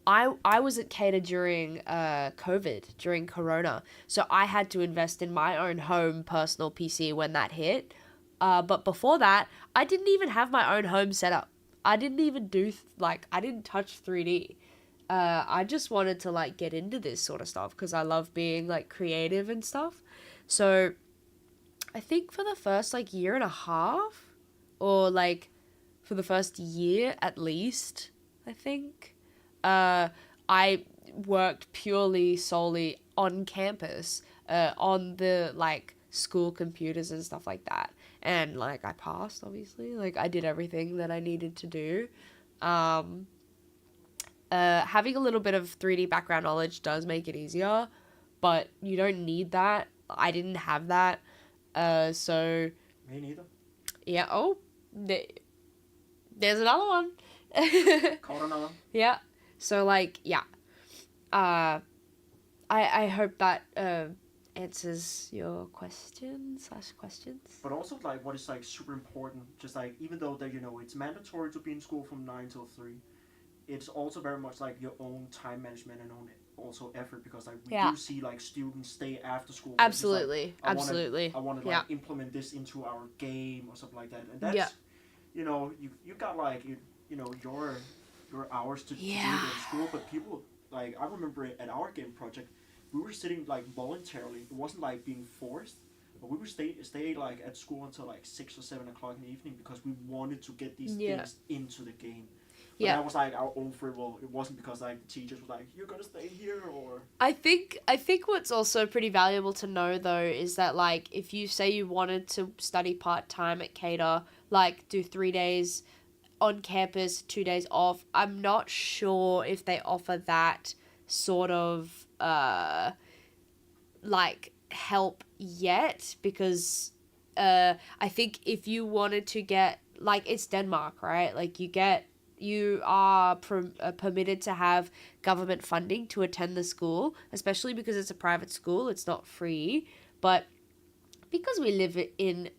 I was at CADA during COVID, during Corona, so I had to invest in my own home personal PC when that hit. But before that, I didn't even have my own home setup. I didn't even do, I didn't touch 3D. I just wanted to, like, get into this sort of stuff because I love being, like, creative and stuff. So I think for the first, like, year and a half, or, like, for the first year at least, I think, I worked purely solely on campus, on the like school computers and stuff like that, and like I passed, obviously. Like, I did everything that I needed to do. Having a little bit of 3D background knowledge does make it easier, but you don't need that. I didn't have that, so Me neither. yeah. Oh, there's another one. Caught another. Yeah. So, like, yeah. I hope that answers your questions. But also, like, what is, like, super important, just, like, even though that, it's mandatory to be in school from 9 till 3, it's also very much, like, your own time management and own also effort, because, like, we do see, like, students stay after school. Absolutely. Like, absolutely. I want to, like, implement this into our game or something like that. And that's, you got, like, your hours to do it in school, but people, like, I remember at our game project, we were sitting, like, voluntarily. It wasn't, like, being forced, But we would stay like at school until like 6 or 7 o'clock in the evening because we wanted to get these Yeah. things into the game. But Yeah. that was like our own free will. It wasn't because like the teachers were like, "You're gonna stay here," or I think what's also pretty valuable to know though is that like if you say you wanted to study part-time at CADA, like do 3 days on campus, 2 days off, I'm not sure if they offer that sort of like help yet, because I think if you wanted to get, like, it's Denmark, right? Like you are permitted to have government funding to attend the school, especially because it's a private school. It's not free, but because we live in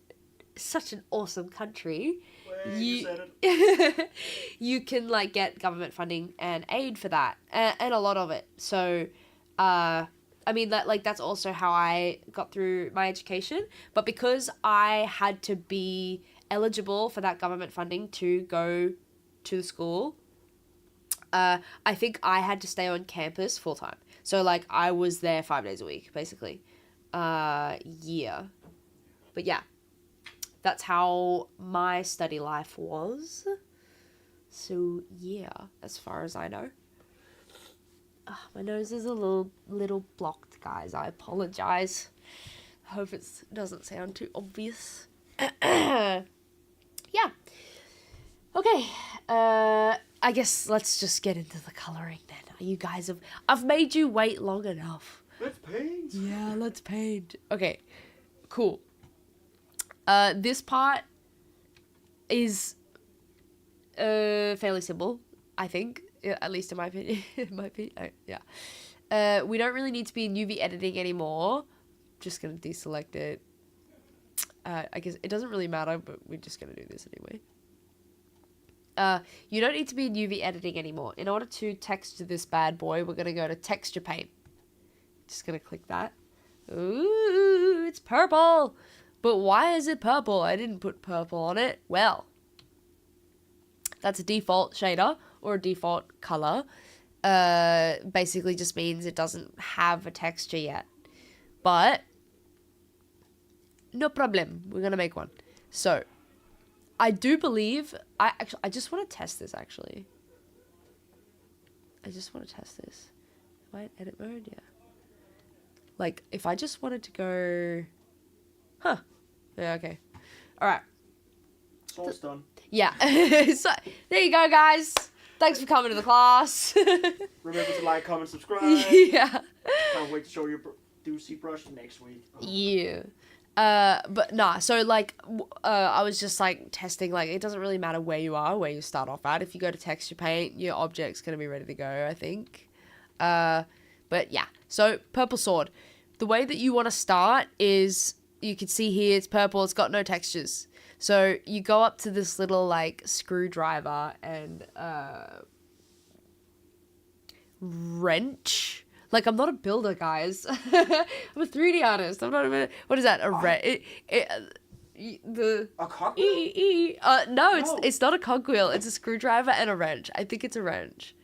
such an awesome country, you said it. you can like get government funding and aid for that, and a lot of it. So I mean, that's also how I got through my education. But because I had to be eligible for that government funding to go to the school, I think I had to stay on campus full time. So like I was there 5 days a week, basically. Yeah. But yeah, that's how my study life was. So yeah, as far as I know. My nose is a little blocked, guys. I apologize. Hope it doesn't sound too obvious. Yeah. Okay. I guess let's just get into the coloring then. You guys I've made you wait long enough. Let's paint. Yeah, let's paint. Okay. Cool. This part is fairly simple, I think. At least in my opinion. Yeah. We don't really need to be in UV editing anymore. Just gonna deselect it. I guess it doesn't really matter, but we're just gonna do this anyway. You don't need to be in UV editing anymore. In order to texture this bad boy, we're gonna go to texture paint. Just gonna click that. Ooh, it's purple. But why is it purple? I didn't put purple on it. Well, that's a default shader or a default color. Basically just means it doesn't have a texture yet. But no problem. We're gonna make one. So I do believe I just want to test this actually. I just want to test this. Am I in edit mode? Yeah. Like if I just wanted to go, huh? Yeah. Okay. All right. It's almost done. Yeah. So there you go, guys. Thanks for coming to the class. Remember to like, comment, subscribe. Yeah. Can't wait to show you Doozy brush next week. Oh. Yeah. But nah, so like, I was just like testing, like, it doesn't really matter where you are, where you start off at. If you go to texture paint, your object's gonna be ready to go, I think. But yeah, so purple sword. The way that you want to start is, you can see here, it's purple, it's got no textures. So you go up to this little like screwdriver and, wrench. Like, I'm not a builder, guys. I'm a 3D artist. I'm not a... What is that? A wrench? A cogwheel? No, it's not a cogwheel. It's a screwdriver and a wrench. I think it's a wrench.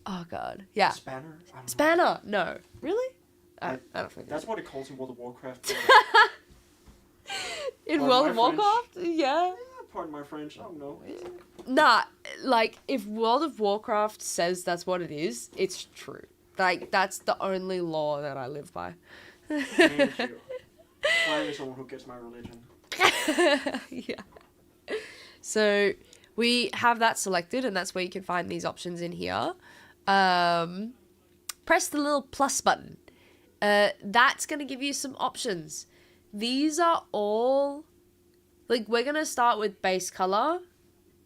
Oh, God. Yeah. Spanner? Spanner. No. Really? I don't think that's what it calls in World of Warcraft. In World of Warcraft? Yeah. Pardon my French. I don't know. Nah, like, if World of Warcraft says that's what it is, it's true. Like, that's the only law that I live by. Thank you. Finally someone who gets my religion. Yeah. So, we have that selected, and that's where you can find these options in here. Press the little plus button. That's going to give you some options. These are all... Like, we're going to start with base color,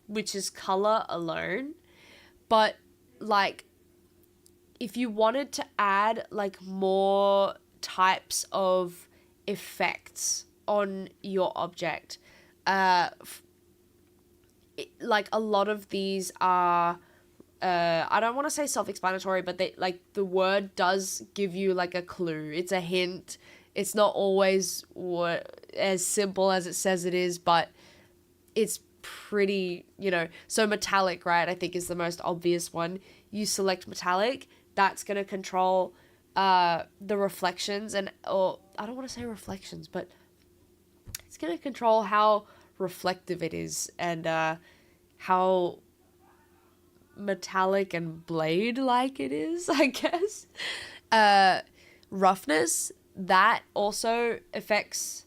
which is color alone. But, like... If you wanted to add, like, more types of effects on your object, like, a lot of these are, I don't want to say self-explanatory, but they, like, the word does give you, like, a clue. It's a hint. It's not always as simple as it says it is, but it's pretty, you know. So metallic, right, I think is the most obvious one. You select metallic. That's going to control the reflections or I don't want to say reflections, but going to control how reflective it is and how metallic and blade-like it is, I guess. Roughness, that also affects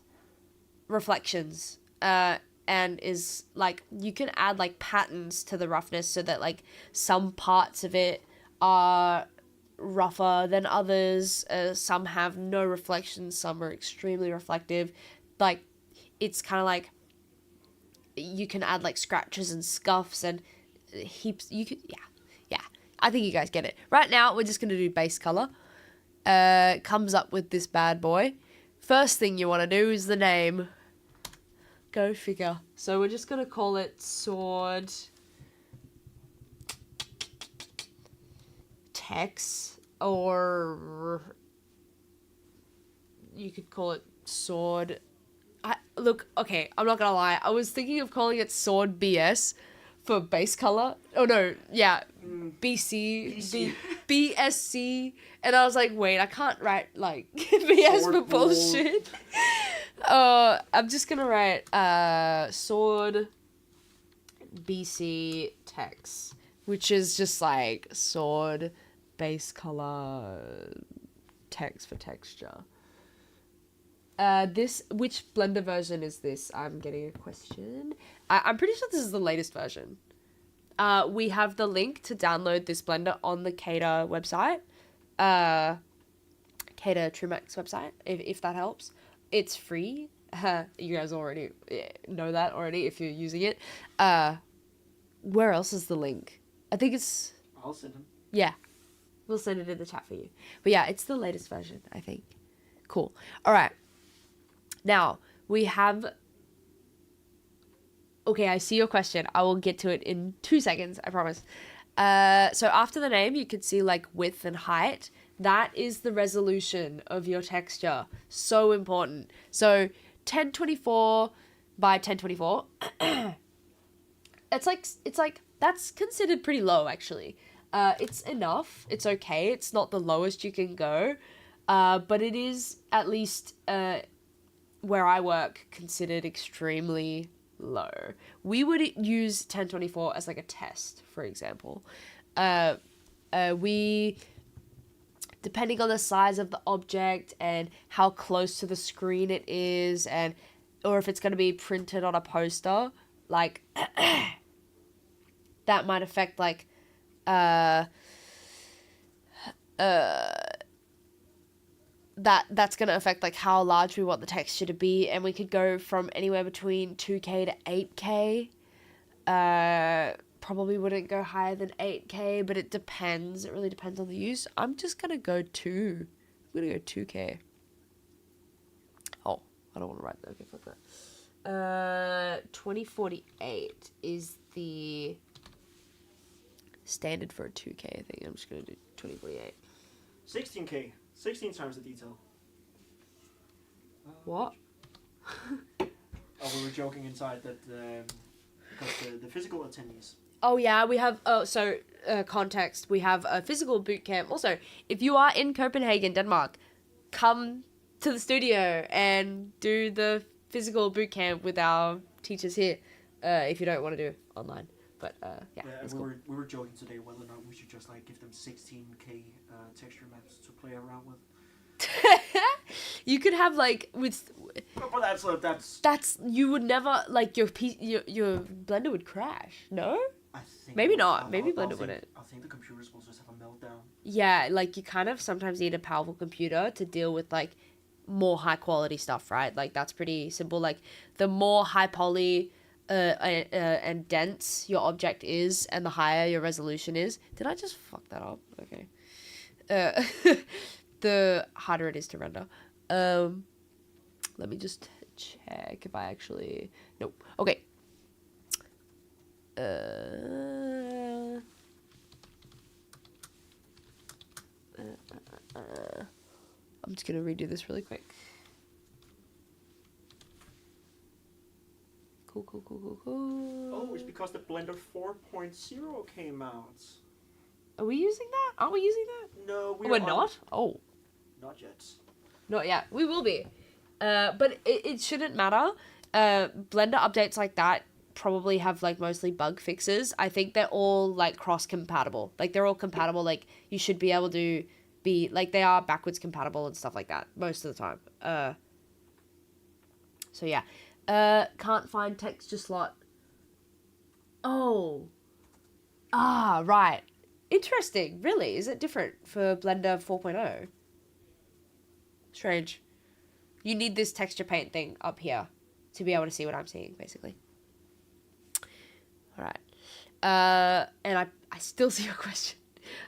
reflections. And is like, you can add like patterns to the roughness so that like some parts of it are rougher than others. Some have no reflections, some are extremely reflective. Like, it's kind of like you can add like scratches and scuffs and heaps. You could, yeah. I think you guys get it. Right now, we're just gonna do base color. Comes up with this bad boy. First thing you want to do is the name. Go figure. So we're just gonna call it Sword Text, or you could call it Sword. Look, okay, I'm not gonna lie. I was thinking of calling it Sword BS for base color. Oh no, yeah, BC. BSC, and I was like, wait, I can't write like BS Sword for bullshit. I'm just gonna write Sword BC Text, which is just like sword base color text for texture. Which Blender version is this? I'm getting a question. I'm pretty sure this is the latest version. We have the link to download this Blender on the CADA website. CADA TrueMax website, if that helps. It's free. You guys already know that already if you're using it. Where else is the link? I think it's... I'll send him. Yeah. We'll send it in the chat for you. But yeah, it's the latest version, I think. Cool. All right. Now, we have... Okay, I see your question. I will get to it in 2 seconds, I promise. So after the name, you can see like width and height. That is the resolution of your texture. So important. So 1024 by 1024. It's like that's considered pretty low actually. It's enough. It's okay. It's not the lowest you can go. But it is at least where I work considered extremely low. We would use 1024 as like a test, for example. We, depending on the size of the object and how close to the screen it is, and or if it's going to be printed on a poster, like that might affect like that's going to affect like how large we want the texture to be, and we could go from anywhere between 2K to 8K. Probably wouldn't go higher than 8K, but it depends. It really depends on the use. I'm just going to go 2. I'm going to go 2K. Oh, I don't want to write that. Okay, fuck that. 2048 is the standard for a 2K, I think. I'm just going to do 2048. 16K. 16 times the detail. What? We were joking inside that because the physical attendees. Oh yeah, we have. Oh, so context. We have a physical boot camp. Also, if you are in Copenhagen, Denmark, come to the studio and do the physical boot camp with our teachers here. If you don't want to do online, but yeah. We were joking today whether or not we should just like give them 16K texture maps to play around with. You could have like with. But that's you would never like your Blender would crash. No. I think maybe not. Maybe Blender wouldn't. I think the computers will just have a meltdown. Yeah, like you kind of sometimes need a powerful computer to deal with like more high quality stuff, right? Like that's pretty simple. Like the more high poly and dense your object is, and the higher your resolution is. Did I just fuck that up? Okay. The harder it is to render. Let me just check if I actually... Nope. Okay. I'm just gonna redo this really quick. Cool. Oh, it's because the Blender 4.0 came out. Are we using that? Aren't we using that? No, we're not? Oh. Not yet. Not yet. We will be. But it shouldn't matter. Blender updates like that probably have like mostly bug fixes. I think they're all like cross compatible. Like they're all compatible. Like you should be able to be like they are backwards compatible and stuff like that most of the time. So yeah. Can't find texture slot. Oh. Ah, right. Interesting. Really? Is it different for Blender 4.0? Strange. You need this texture paint thing up here to be able to see what I'm seeing, basically. All right. And I still see your question.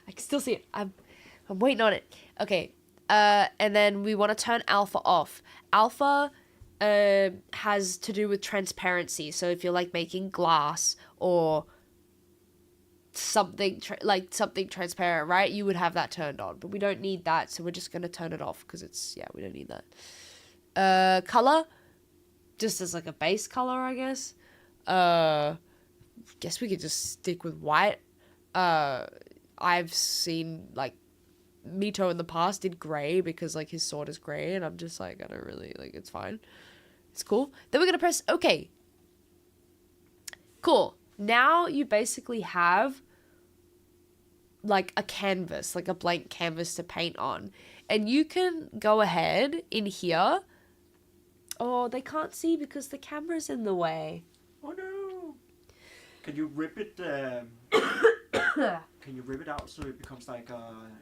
I can still see it. I'm waiting on it. Okay. And then we want to turn alpha off. Alpha has to do with transparency. So if you're like making glass or something something transparent, right? You would have that turned on, but we don't need that. So we're just going to turn it off because we don't need that. Color, just as like a base color, I guess. Guess we could just stick with white. I've seen like Mito in the past did gray because like his sword is gray, and I'm just like, I don't really like. It's fine. It's cool. Then we're gonna press OK. Cool. Now you basically have like a canvas, like a blank canvas to paint on, and you can go ahead in here. Oh, they can't see because the camera's in the way. Oh no! Can you rip it? Can you rip it out so it becomes like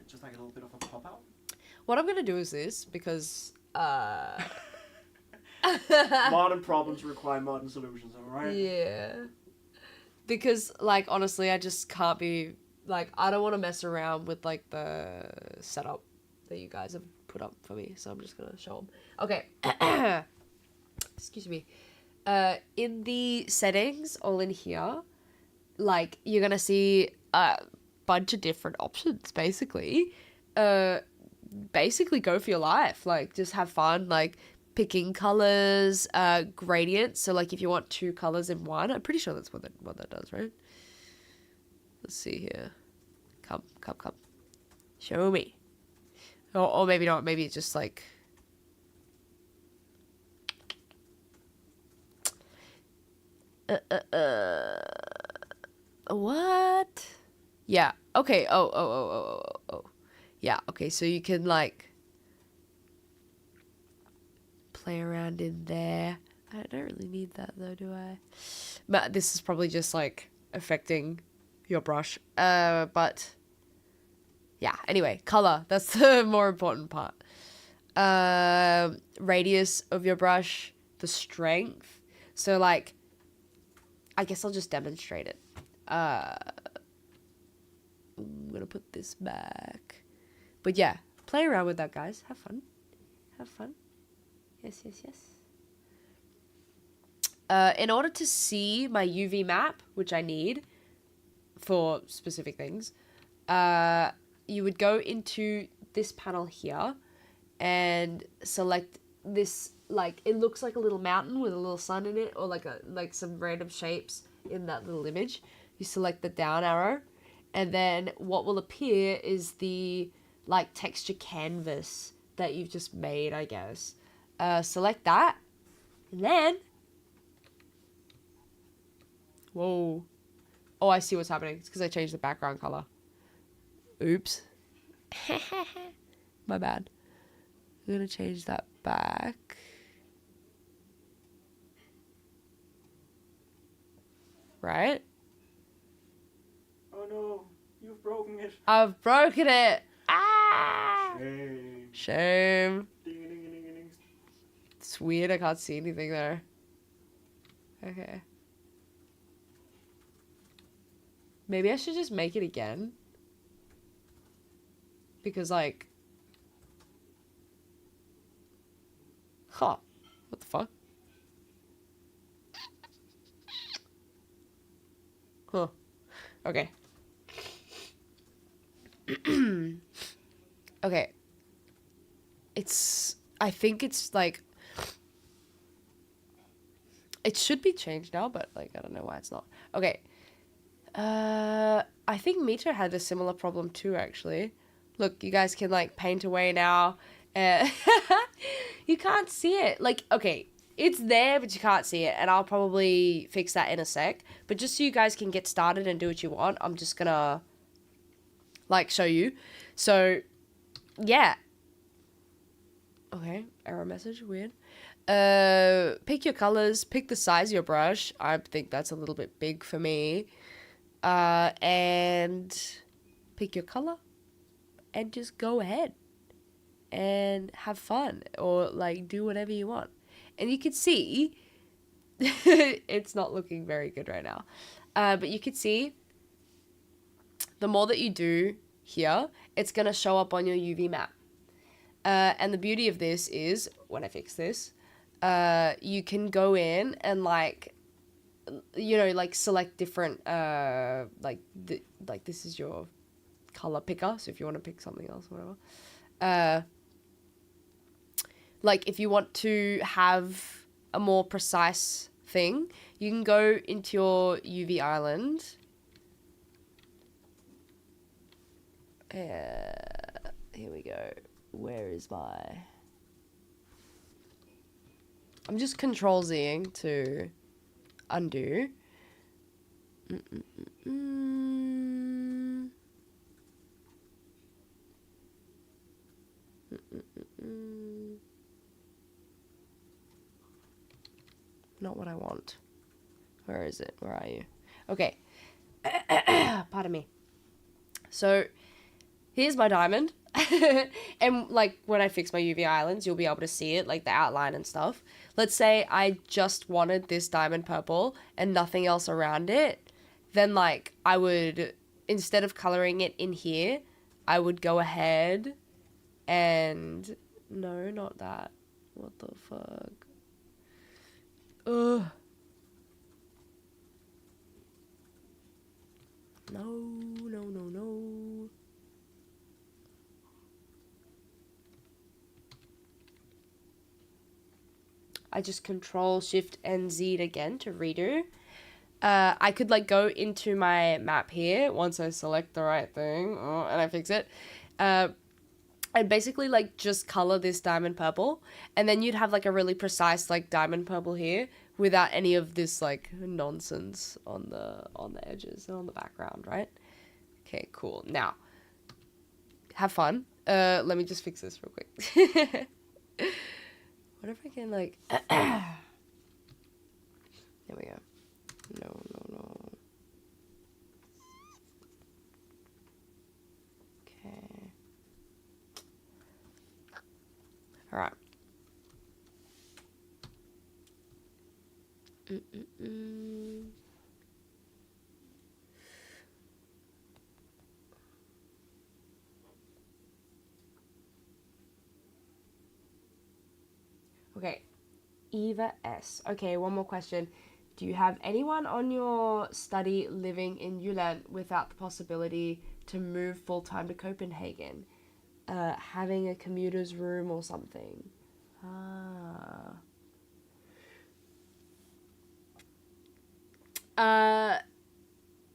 just like a little bit of a pop out? What I'm gonna do is this because modern problems require modern solutions. All right. Yeah. Because like honestly, I just can't be like I don't want to mess around with like the setup that you guys have put up for me, so I'm just gonna show them. Okay. Excuse me. In the settings, all in here, like you're gonna see a bunch of different options. Basically, go for your life. Like just have fun. Like picking colors, gradients. So like if you want two colors in one, I'm pretty sure that's what that does, right? Let's see here. Come. Show me. Or maybe not. Maybe it's just like. What? Yeah. Okay. Oh. Yeah. Okay. So you can like play around in there. I don't really need that though, do I? But this is probably just like affecting your brush. But yeah. Anyway, color. That's the more important part. Radius of your brush, the strength. So like. I guess I'll just demonstrate it. I'm gonna put this back. But yeah, play around with that, guys. Have fun. Yes. In order to see my UV map, which I need for specific things, you would go into this panel here and select this. Like it looks like a little mountain with a little sun in it, or like some random shapes in that little image. You select the down arrow, and then what will appear is the like texture canvas that you've just made, I guess. Select that, and then whoa, oh, I see what's happening. It's because I changed the background color. Oops. My bad. I'm gonna change that back. Right? Oh no, you've broken it. I've broken it. Ah! Shame. Ding, ding, ding, ding. It's weird, I can't see anything there. Okay. Maybe I should just make it again. Because like... Huh. What the fuck? Huh. Okay. Okay. I think it's like, it should be changed now, but like, I don't know why it's not. Okay. I think Mito had a similar problem too, actually. Look, you guys can like paint away now. You can't see it. Like, okay, It's there, but you can't see it, and I'll probably fix that in a sec. But just so you guys can get started and do what you want, I'm just gonna, like, show you. So, yeah. Okay, error message, weird. Pick your colors, pick the size of your brush. I think that's a little bit big for me. And pick your color and just go ahead and have fun, or like do whatever you want. And you can see it's not looking very good right now. But you can see the more that you do here, it's going to show up on your UV map. And the beauty of this is, when I fix this, you can go in and like, you know, like select different, like this is your color picker. So if you want to pick something else, whatever. Like if you want to have a more precise thing, you can go into your UV island. Here we go. Where is my... I'm just Control-Zing to undo. Not what I want. Where is it? Where are you? Okay. Pardon me. So, here's my diamond. And, like, when I fix my UV islands, you'll be able to see it, like, the outline and stuff. Let's say I just wanted this diamond purple and nothing else around it. Then, like, I would, instead of coloring it in here, I would go ahead and... No, not that. What the fuck? Ugh. No. I just Control Shift and Z again to redo. I could like go into my map here once I select the right thing and I fix it. And basically like just color this diamond purple, and then you'd have like a really precise like diamond purple here without any of this like nonsense on the edges and on the background, right? Okay, cool. Now, have fun. Let me just fix this real quick. What if I can like... There we go. No. Okay. All right. Okay, Eva S. Okay, one more question. Do you have anyone on your study living in Jylland without the possibility to move full-time to Copenhagen? Having a commuter's room or something?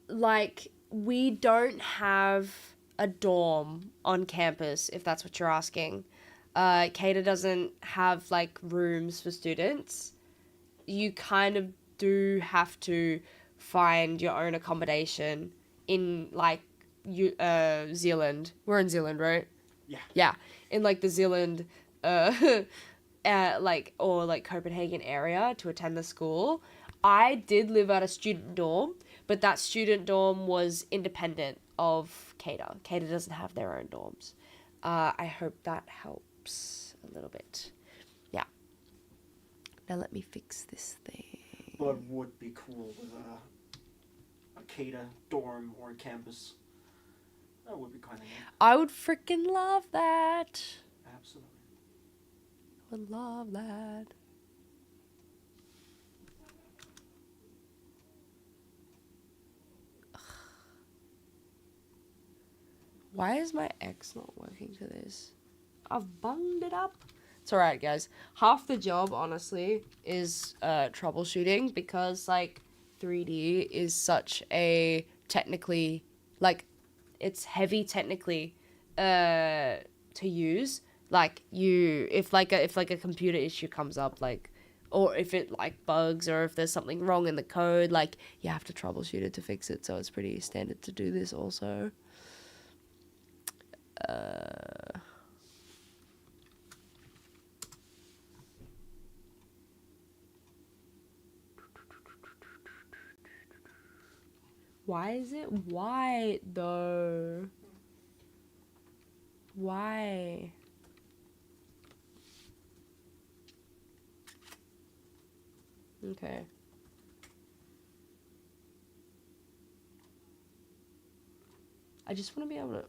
Like, we don't have a dorm on campus, if that's what you're asking. CADA doesn't have, like, rooms for students. You kind of do have to find your own accommodation in, like, Zealand. We're in Zealand, right? Yeah. Yeah. In, like, the Zealand, like, or, like, Copenhagen area to attend the school. I did live at a student dorm, but that student dorm was independent of CADA. CADA doesn't have their own dorms. I hope that helps a little bit. Yeah. Now let me fix this thing. But would be cool with a CADA dorm or campus. That would be kind of neat. I would freaking love that. Absolutely. I would love that. Why is my X not working for this? I've bunged it up. It's alright, guys. Half the job, honestly, is troubleshooting, because, like, 3D is such a technically, like, it's heavy technically to use. Like, if a computer issue comes up, like, or if it like bugs or if there's something wrong in the code, like you have to troubleshoot it to fix it. So it's pretty standard to do this also. Why is it white though? Why? Okay. I just want to be able to...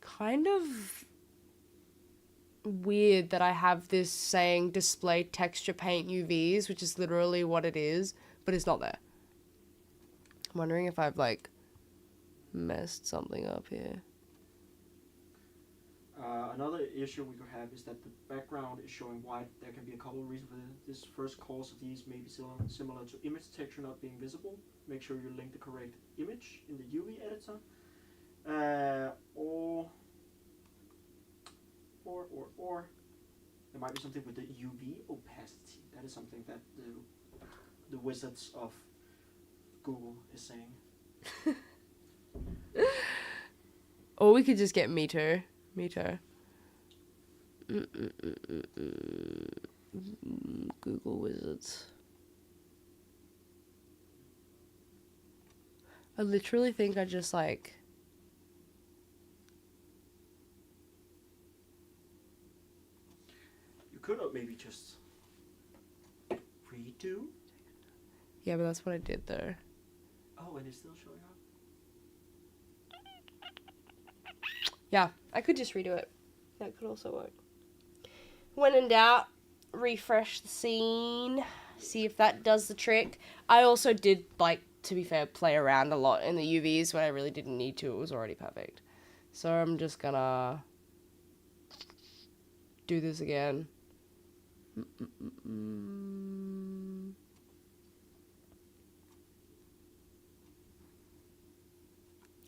Kind of weird that I have this saying display texture paint UVs, which is literally what it is, but it's not there. I'm wondering if I've like messed something up here. Another issue we could have is that the background is showing white. There can be a couple of reasons for this. First cause of these may be similar to image texture not being visible. Make sure you link the correct image in the UV editor. Or there might be something with the UV opacity. That is something that the wizards of Google is saying. Or we could just get meter. Google wizards. I literally think I just like... You could maybe just redo. Yeah, but that's what I did there. Oh, and it's still showing up? Yeah, I could just redo it. That could also work. When in doubt, refresh the scene. See if that does the trick. I also did, like, to be fair, play around a lot in the UVs when I really didn't need to. It was already perfect. So I'm just gonna do this again.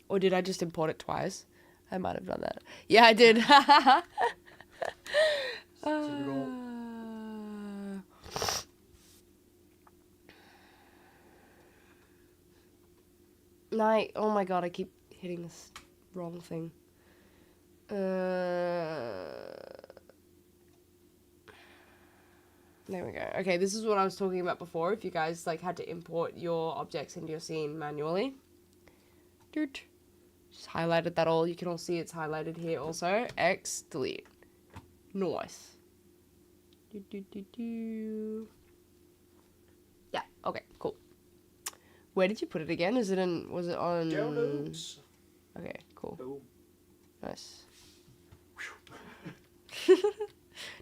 Or did I just import it twice? I might have done that. Yeah, I did. Oh my god, I keep hitting this wrong thing. There we go. Okay, this is what I was talking about before. If you guys like had to import your objects into your scene manually. Just highlighted that all. You can all see it's highlighted here also. X, delete. Nice. Yeah, okay, cool. Where did you put it again? Was it on... Downloads. Okay, cool. Boom. Nice.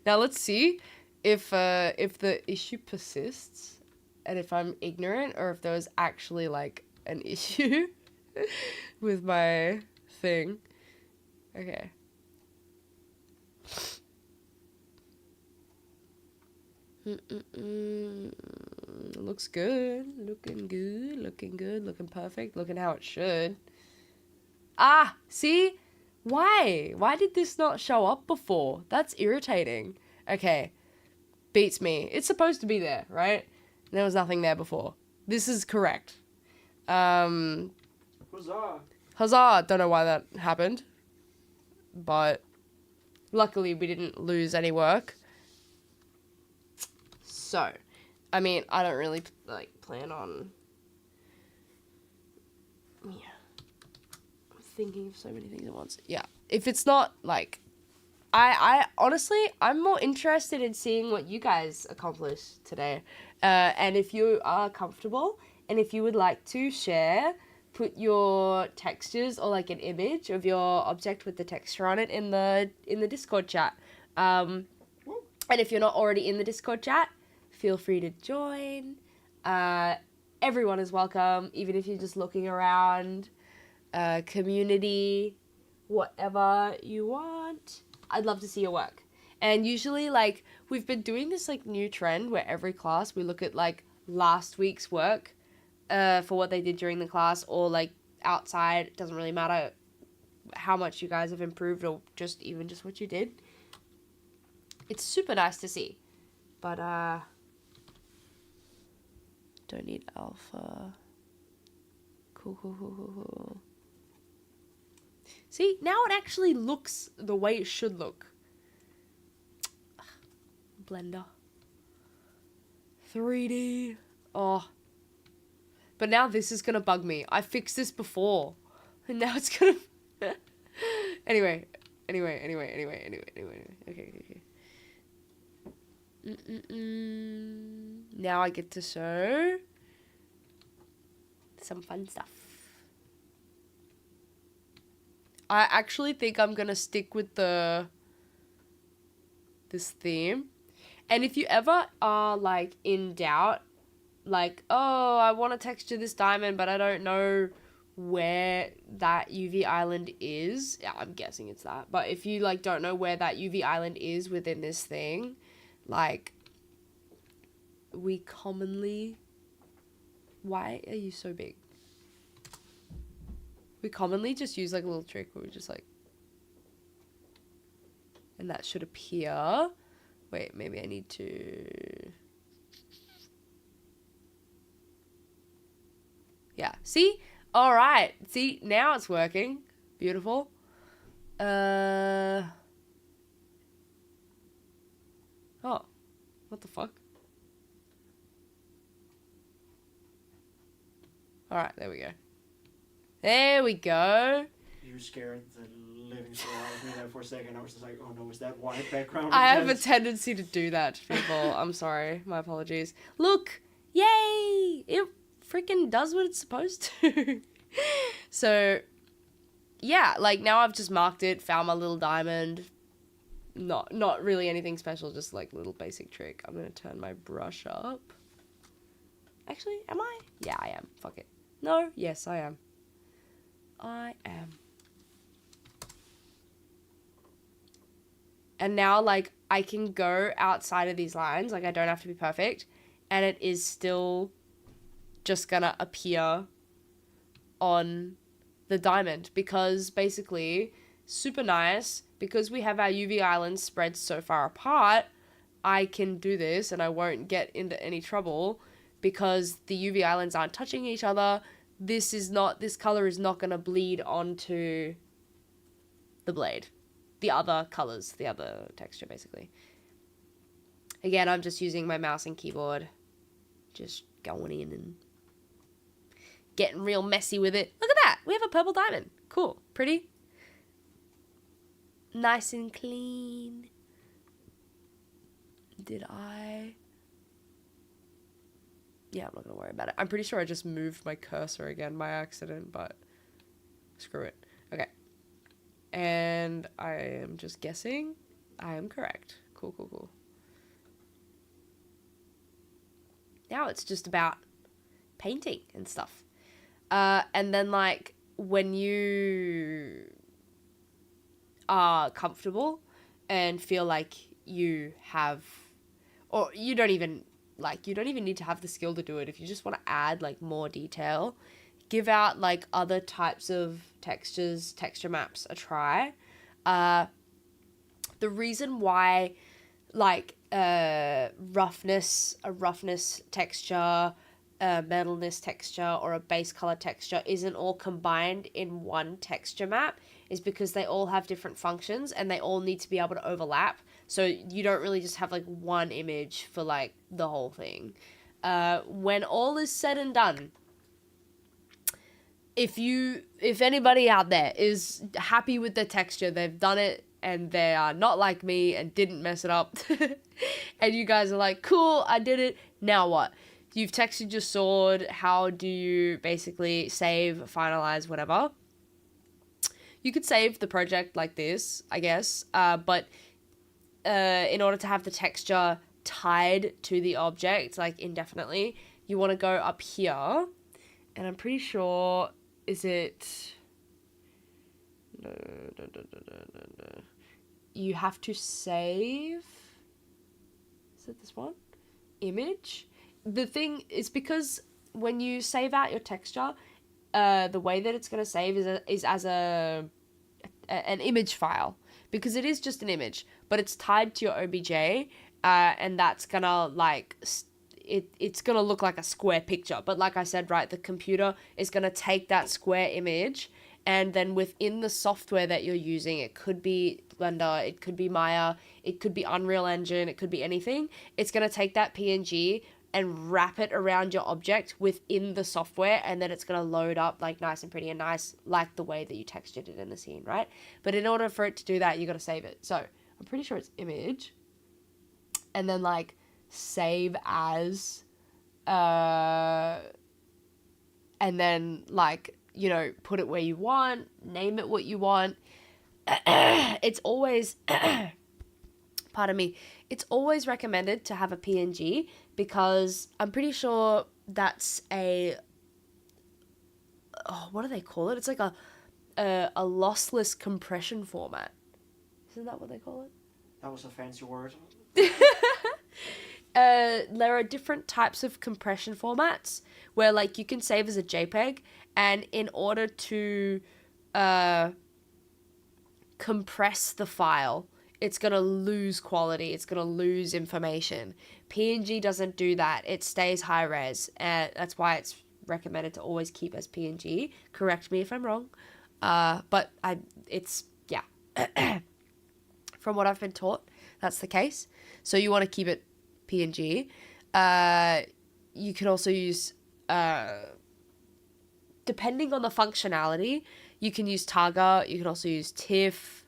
Now let's see if the issue persists and if I'm ignorant or if there was actually like an issue with my thing. Okay. Looks good. Looking good. Looking perfect. Looking how it should. Ah, see? Why? Why did this not show up before? That's irritating. Okay. Beats me. It's supposed to be there, right? There was nothing there before. This is correct. Huzzah. Huzzah! Don't know why that happened. But luckily we didn't lose any work. So, I mean, I don't really like plan on... Yeah. I'm thinking of so many things at once. Yeah. If it's not like... I honestly, I'm more interested in seeing what you guys accomplish today. And if you are comfortable and if you would like to share, put your textures or like an image of your object with the texture on it in the Discord chat. And if you're not already in the Discord chat, feel free to join. everyone is welcome, even if you're just looking around. Community, whatever you want. I'd love to see your work. And usually, like, we've been doing this, like, new trend where every class we look at, like, last week's work for what they did during the class, or, like, outside. It doesn't really matter how much you guys have improved, or just what you did. It's super nice to see. But, don't need alpha. Cool. See, now it actually looks the way it should look. Blender. 3D. Oh. But now this is gonna bug me. I fixed this before. And now it's gonna... Anyway. Okay. Now I get to show some fun stuff. I actually think I'm gonna stick with this theme. And if you ever are, like, in doubt, like, oh, I want to texture this diamond, but I don't know where that UV island is. Yeah, I'm guessing it's that. But if you, like, don't know where that UV island is within this thing, like, we commonly... Why are you so big? We commonly just use, like, a little trick where we just, like... And that should appear... Wait, maybe I need to... Yeah, see? Alright, see, now it's working. Beautiful. Oh. What the fuck? Alright, there we go. There we go. You scared the living soul out of me there for a second. I was just like, oh no, is that white background? I have a tendency to do that to people. I'm sorry. My apologies. Look! Yay! It freaking does what it's supposed to. So, yeah, like, now I've just marked it, found my little diamond. Not really anything special, just, like, little basic trick. I'm gonna turn my brush up. Actually, am I? Yeah, I am. Fuck it. No? Yes, I am. I am. And now, like, I can go outside of these lines. Like, I don't have to be perfect. And it is still just gonna appear on the diamond. Because, basically, super nice. Because we have our UV islands spread so far apart, I can do this and I won't get into any trouble. Because the UV islands aren't touching each other. This color is not gonna bleed onto the blade. The other colors, the other texture, basically. Again, I'm just using my mouse and keyboard. Just going in and getting real messy with it. Look at that! We have a purple diamond. Cool. Pretty. Nice and clean. Did I... Yeah, I'm not going to worry about it. I'm pretty sure I just moved my cursor again by accident, but screw it. Okay. And I am just guessing. I am correct. Cool. Now it's just about painting and stuff. And then, like, when you are comfortable and feel like you have... Or you don't even need to have the skill to do it. If you just want to add, like, more detail, give out, like, other types of texture maps a try. The reason why, like, a roughness texture, a metalness texture, or a base color texture isn't all combined in one texture map is because they all have different functions and they all need to be able to overlap. So you don't really just have, like, one image for, like, the whole thing. When all is said and done, if anybody out there is happy with the texture, they've done it, and they are not like me and didn't mess it up, and you guys are like, cool, I did it, now what? You've textured your sword, how do you basically save, finalize, whatever? You could save the project like this, I guess, but... in order to have the texture tied to the object, like, indefinitely, you want to go up here, and I'm pretty sure, is it... No. You have to save... Is it this one? Image? The thing is, because when you save out your texture, the way that it's going to save is as an image file, because it is just an image, but it's tied to your OBJ, and that's going to, like, it's going to look like a square picture. But like I said, right, the computer is going to take that square image, and then within the software that you're using, it could be Blender, it could be Maya, it could be Unreal Engine, it could be anything. It's going to take that PNG and wrap it around your object within the software, and then it's going to load up like nice and pretty and nice, like the way that you textured it in the scene, right? But in order for it to do that, you got to save it. So I'm pretty sure it's image, and then like save as, and then like, you know, put it where you want, name it what you want. It's always, pardon me, it's always recommended to have a PNG, because I'm pretty sure that's what do they call it? It's like a lossless compression format. Isn't that what they call it? That was a fancy word. There are different types of compression formats where, like, you can save as a JPEG, and in order to compress the file, it's going to lose quality, it's going to lose information. PNG doesn't do that. It stays high res, and that's why it's recommended to always keep as PNG. Correct me if I'm wrong. But it's, yeah. From what I've been taught, that's the case. So you want to keep it PNG. You can also use, depending on the functionality, you can use Targa, you can also use TIFF.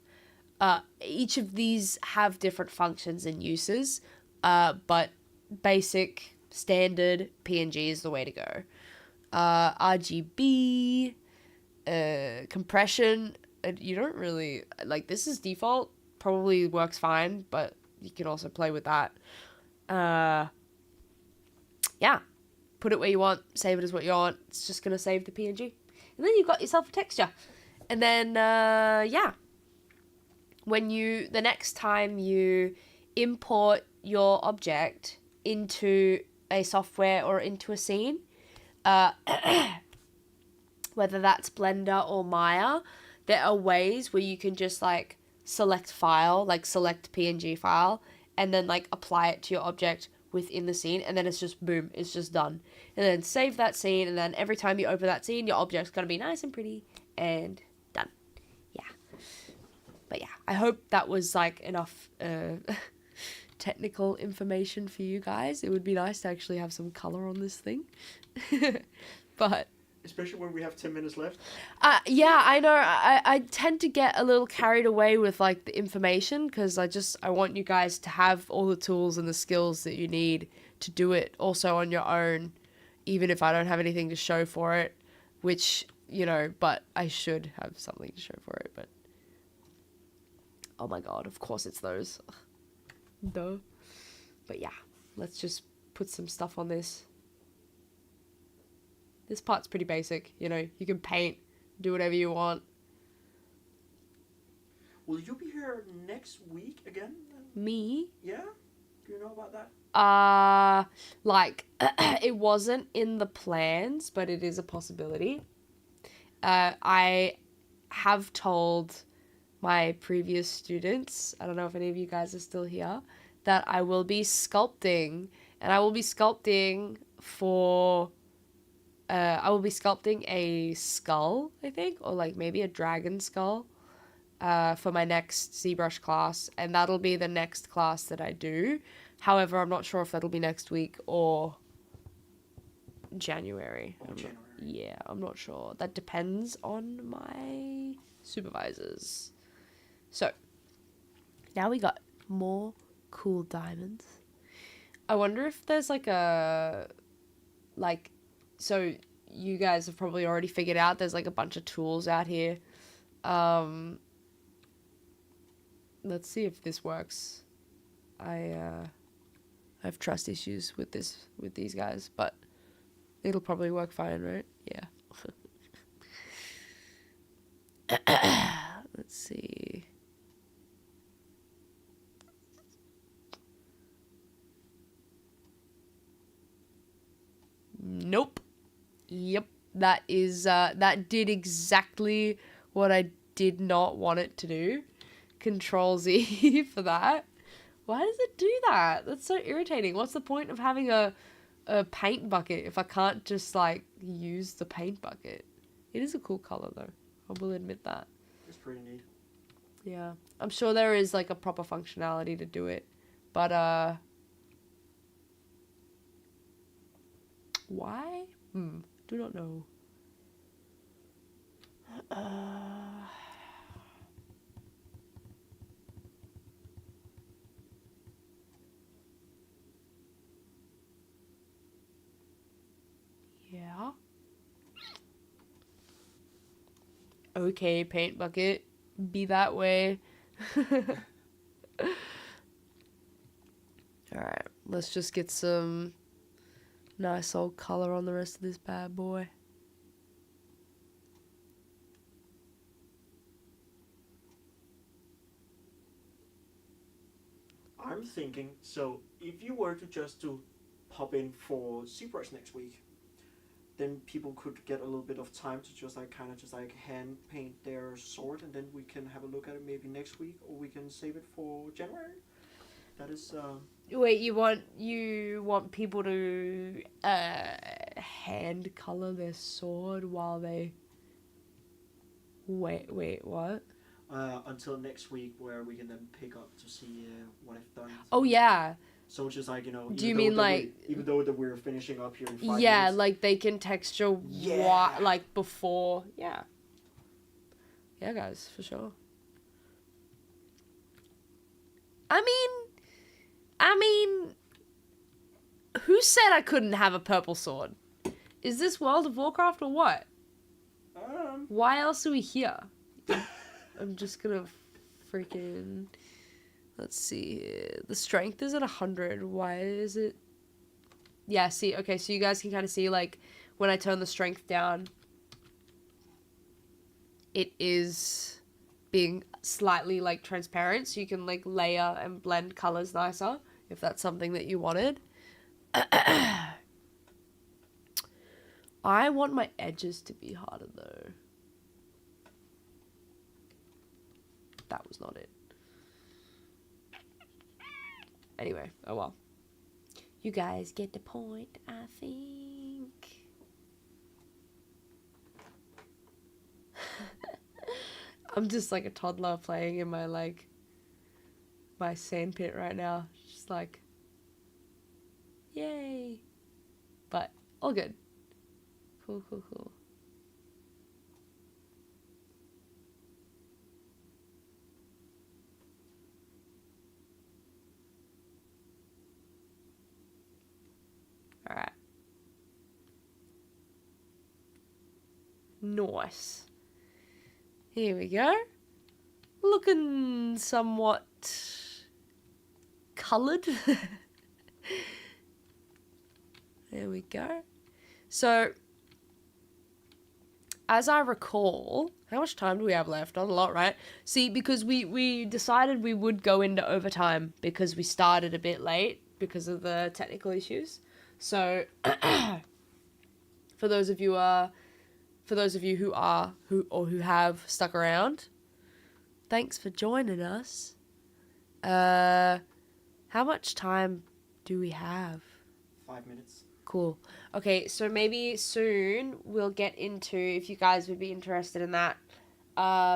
Each of these have different functions and uses, but basic, standard PNG is the way to go. RGB, compression, you don't really, like, this is default, probably works fine, but you can also play with that. Yeah, put it where you want, save it as what you want, it's just going to save the PNG. And then you've got yourself a texture. And then, yeah. When the next time you import your object into a software or into a scene, whether that's Blender or Maya, there are ways where you can just like select file, like select PNG file, and then like apply it to your object within the scene, and then it's just boom, it's just done. And then save that scene, and then every time you open that scene, your object's gonna be nice and pretty and done. Yeah. But yeah, I hope that was like enough technical information for you guys. It would be nice to actually have some color on this thing. But especially when we have 10 minutes left. Yeah, I know. I tend to get a little carried away with like the information, because I want you guys to have all the tools and the skills that you need to do it also on your own, even if I don't have anything to show for it, which, you know, but I should have something to show for it. But oh my god, of course it's those. Duh. But yeah, let's just put some stuff on this. This part's pretty basic, you know, you can paint, do whatever you want. Will you be here next week again? Me? Yeah? Do you know about that? Like, it wasn't in the plans, but it is a possibility. I have told my previous students, I don't know if any of you guys are still here, that I will be sculpting, and I will be sculpting for... I will be sculpting a skull, I think, or like maybe a dragon skull, for my next ZBrush class, and that'll be the next class that I do. However, I'm not sure if that'll be next week or January. I'm not sure. That depends on my supervisors. So, now we got more cool diamonds. I wonder if there's like a, like, so you guys have probably already figured out there's like a bunch of tools out here. Let's see if this works. I have trust issues with these guys, but It'll probably work fine, right? Yeah. Let's see. Nope. Yep. That is, that did exactly what I did not want it to do. Control Z for that. Why does it do that? That's so irritating. What's the point of having a paint bucket if I can't just, like, use the paint bucket? It is a cool color, though. I will admit that. It's pretty neat. Yeah. I'm sure there is, like, a proper functionality to do it. But, why? Do not know. Yeah. Okay, paint bucket. Be that way. Alright, let's just get some nice old color on the rest of this bad boy. I'm thinking, so if you were to just to pop in for ZBrush next week, then people could get a little bit of time to just like kind of just like hand paint their sword, and then we can have a look at it maybe next week, or we can save it for January. That is Wait, you want people to hand color their sword while they wait what? Until next week, where we can then pick up to see what I've done. Oh yeah. So it's just like, you know. Do you mean like even though that we're finishing up here in 5 minutes? Yeah, like they can texture like before. Yeah. Yeah, guys, for sure. I mean, who said I couldn't have a purple sword? Is this World of Warcraft or what? Why else are we here? I'm just gonna freaking... Let's see here. The strength is at 100. Why is it... Yeah, see, okay, so you guys can kind of see, like, when I turn the strength down, it is being slightly, like, transparent, so you can, like, layer and blend colors nicer, if that's something that you wanted. I want my edges to be harder, though. That was not it. Anyway, oh well. You guys get the point, I think. I'm just like a toddler playing in my, like, my sandpit right now. Just like, yay. But, all good. Cool, cool, cool. Alright. Nice. Here we go. Looking somewhat coloured. There we go. So, as I recall, how much time do we have left? Not a lot, right? See, because we decided we would go into overtime because we started a bit late because of the technical issues. So, for those of you who have stuck around, thanks for joining us. How much time do we have? 5 minutes. Cool. Okay, so maybe soon we'll get into, if you guys would be interested in that,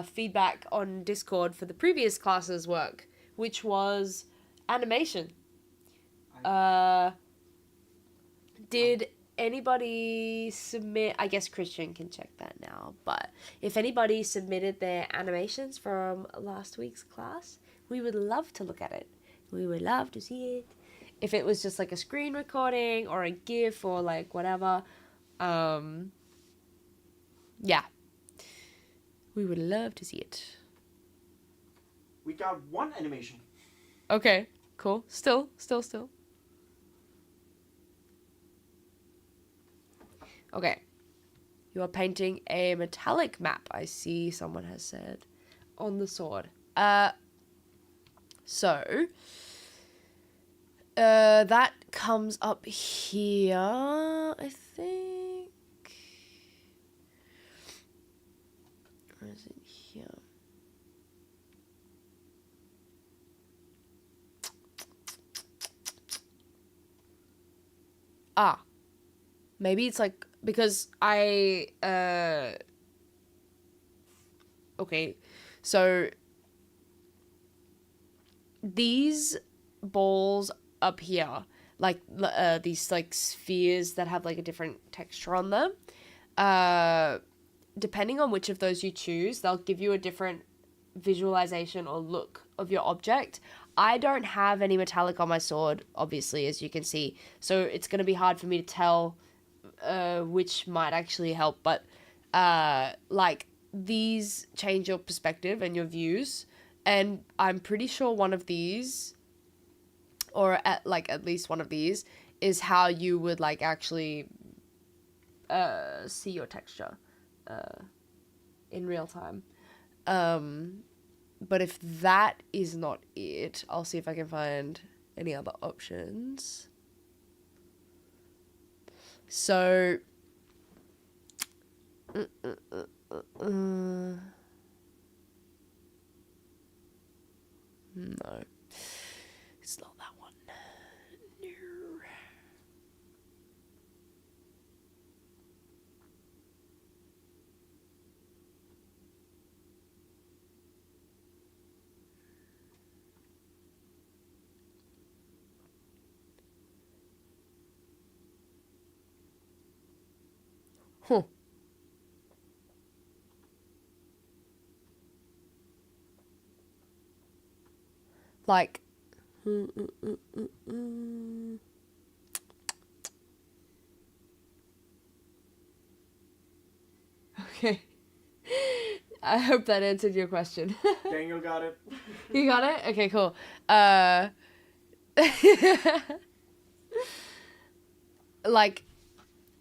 feedback on Discord for the previous class's work, which was animation. Did anybody submit... I guess Christian can check that now, but if anybody submitted their animations from last week's class, we would love to look at it. We would love to see it. If it was just like a screen recording or a GIF or like whatever, yeah, we would love to see it. We got one animation. Okay, cool. Still. Okay. You are painting a metallic map, I see someone has said, on the sword. So, that comes up here, I think. Or is it here? Maybe it's like, because okay, so these balls up here, like these like spheres that have like a different texture on them, depending on which of those you choose, they'll give you a different visualization or look of your object. I don't have any metallic on my sword, obviously, as you can see, so it's going to be hard for me to tell which might actually help, but like these change your perspective and your views, and I'm pretty sure one of these, or at least one of these, is how you would like actually see your texture in real time. But if that is not it, I'll see if I can find any other options. So, no. It's not that one. No. Huh. Like, okay. I hope that answered your question. Daniel got it. You got it? Okay, cool. Like,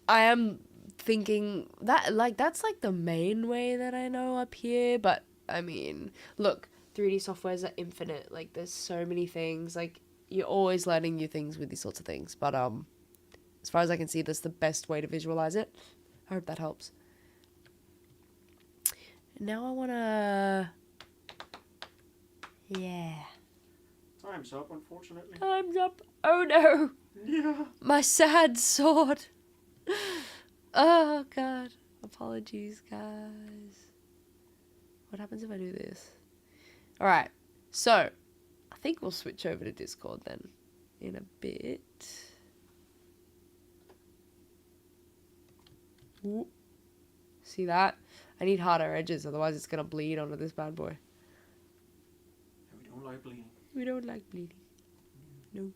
I am thinking that, like, that's, like, the main way that I know up here, but, I mean, look, 3D softwares are infinite. Like, there's so many things. Like, you're always learning new things with these sorts of things, but, as far as I can see, that's the best way to visualize it. I hope that helps. Now I wanna... Yeah. Time's up, unfortunately. Time's up. Oh no! Yeah. My sad sword. Oh god. Apologies, guys. What happens if I do this? Alright. So, I think we'll switch over to Discord then. In a bit. Ooh. See that? I need harder edges, otherwise it's gonna bleed onto this bad boy. We don't like bleeding. We don't like bleeding. No.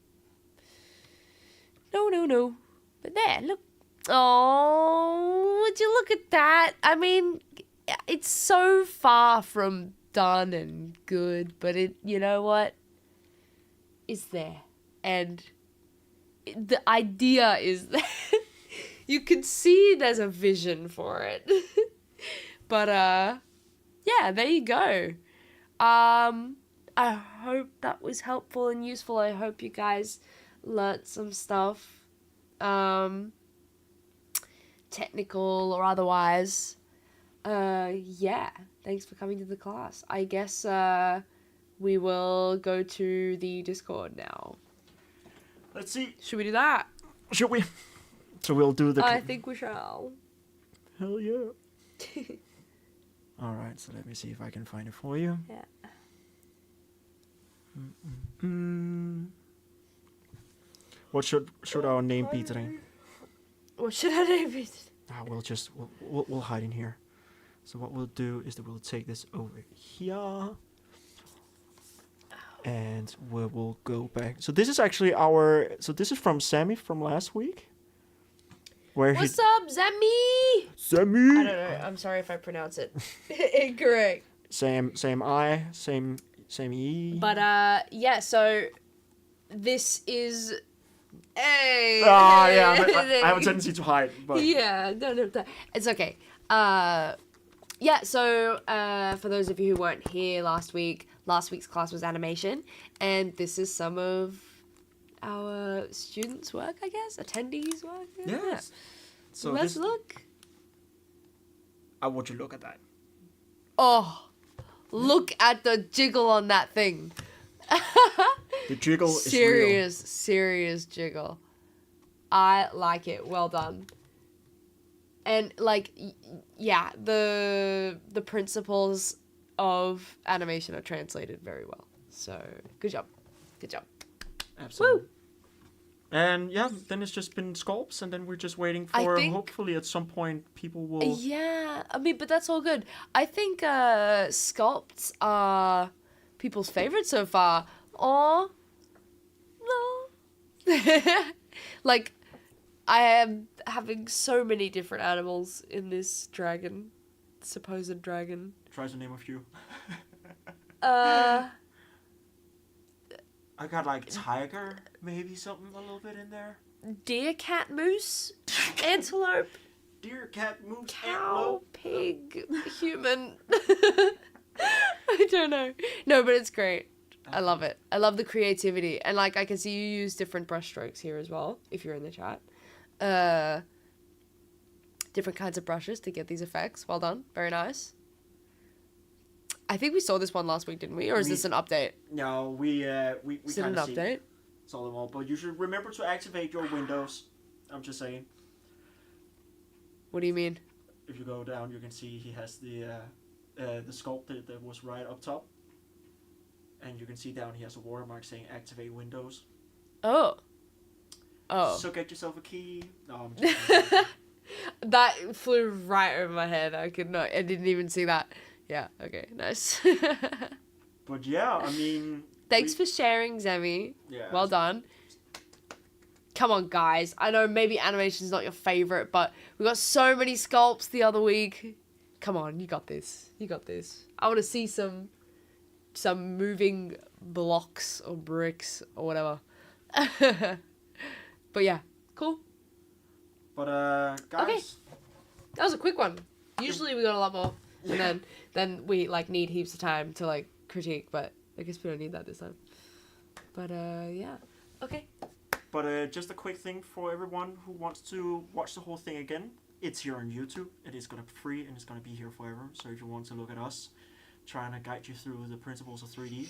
No, no, no. But there, look. Oh, would you look at that? I mean, it's so far from done and good, but it, you know what? It's there. And the idea is there. You can see there's a vision for it. But, yeah, there you go. I hope that was helpful and useful. I hope you guys learnt some stuff, technical or otherwise. Yeah, thanks for coming to the class. I guess, we will go to the Discord now. Let's see. Should we do that? Should we? So we'll do the... I think we shall. Hell yeah. Alright, so let me see if I can find it for you. Yeah. What should our name be today? What should I name it? We'll hide in here. So what we'll do is that we'll take this over here. And we will go back. So this is actually this is from Sammy from last week. What's up, Zemi? Sammy! I don't know. I'm sorry if I pronounce it incorrect. Same E. But, yeah, so this is Hey. Yeah, I have a tendency to hide, but Yeah, no, it's okay. Yeah, so for those of you who weren't here last week's class was animation, and this is some of our students' work, I guess, attendees' work. yes. So Let's look. I want you to look at that. Oh, look at the jiggle on that thing. The jiggle is real. Serious jiggle. I like it. Well done. And like, yeah, the principles of animation are translated very well. So good job. Absolutely. Woo! And yeah, then it's just been sculpts, and then we're just waiting for hopefully at some point people will. Yeah, I mean, but that's all good. I think sculpts are people's favorite so far. Or no, like I am having so many different animals in this supposed dragon. Try to name a few. I got like tiger, maybe something a little bit in there. Deer, cat, moose, antelope, Deer, cat, moose, cow, antelope. pig, human. I don't know. No, but it's great. I love it. I love the creativity. And like I can see you use different brush strokes here as well, if you're in the chat. Different kinds of brushes to get these effects. Well done. Very nice. I think we saw this one last week, didn't we? Or is this an update? No, we Is it an kind of update? saw them all, but you should remember to activate your windows. I'm just saying. What do you mean? If you go down, you can see he has the sculpt that was right up top, and you can see down he has a watermark saying activate windows. Oh. So get yourself a key. No, I'm just kidding. That flew right over my head. I didn't even see that. Yeah, okay, nice. But yeah, I mean... Thanks for sharing, Zemi. Yeah. Well done. Come on, guys. I know maybe animation's not your favorite, but we got so many sculpts the other week. Come on, you got this. I want to see some moving blocks or bricks or whatever. But yeah, cool. But guys... Okay. That was a quick one. Usually we got a lot more. Yeah. And then we like need heaps of time to like critique, but I guess we don't need that this time. But yeah. Okay. But just a quick thing for everyone who wants to watch the whole thing again. It's here on YouTube. It is gonna be free and it's gonna be here forever. So if you want to look at us trying to guide you through the principles of 3D,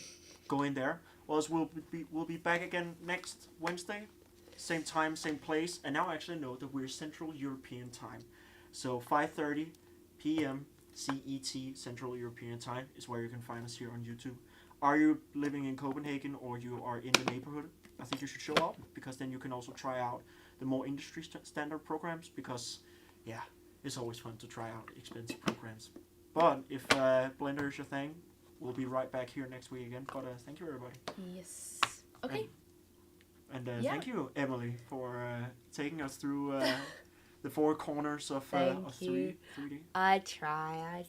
go in there. Or else we'll be back again next Wednesday. Same time, same place. And now I actually know that we're Central European time. So 5:30 p.m. CET, Central European Time, is where you can find us here on YouTube. Are you living in Copenhagen or you are in the neighborhood? I think you should show up, because then you can also try out the more industry standard programs, because, yeah, it's always fun to try out expensive programs. But if Blender is your thing, we'll be right back here next week again. But thank you, everybody. Yes. Okay. And Yeah. thank you, Emily, for taking us through... the four corners of 3D. I try.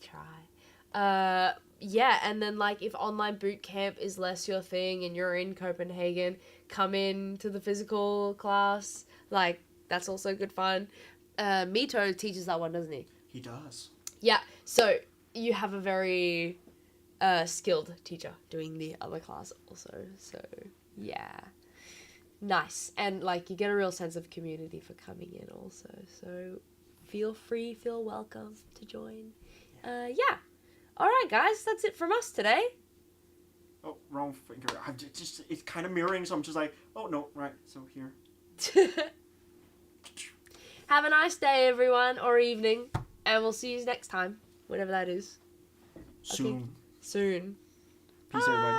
Yeah, and then like if online boot camp is less your thing and you're in Copenhagen, come in to the physical class. Like that's also good fun. Mito teaches that one, doesn't he? He does. Yeah, so you have a very skilled teacher doing the other class also. So yeah. Nice. And like you get a real sense of community for coming in also, so feel welcome to join. Yeah, all right guys, that's it from us today. Oh, wrong finger. It's kind of mirroring, so I'm just like, oh no, right, so here. Have a nice day everyone, or evening, and we'll see you next time, whenever that is. Soon. Soon. Peace, everybody.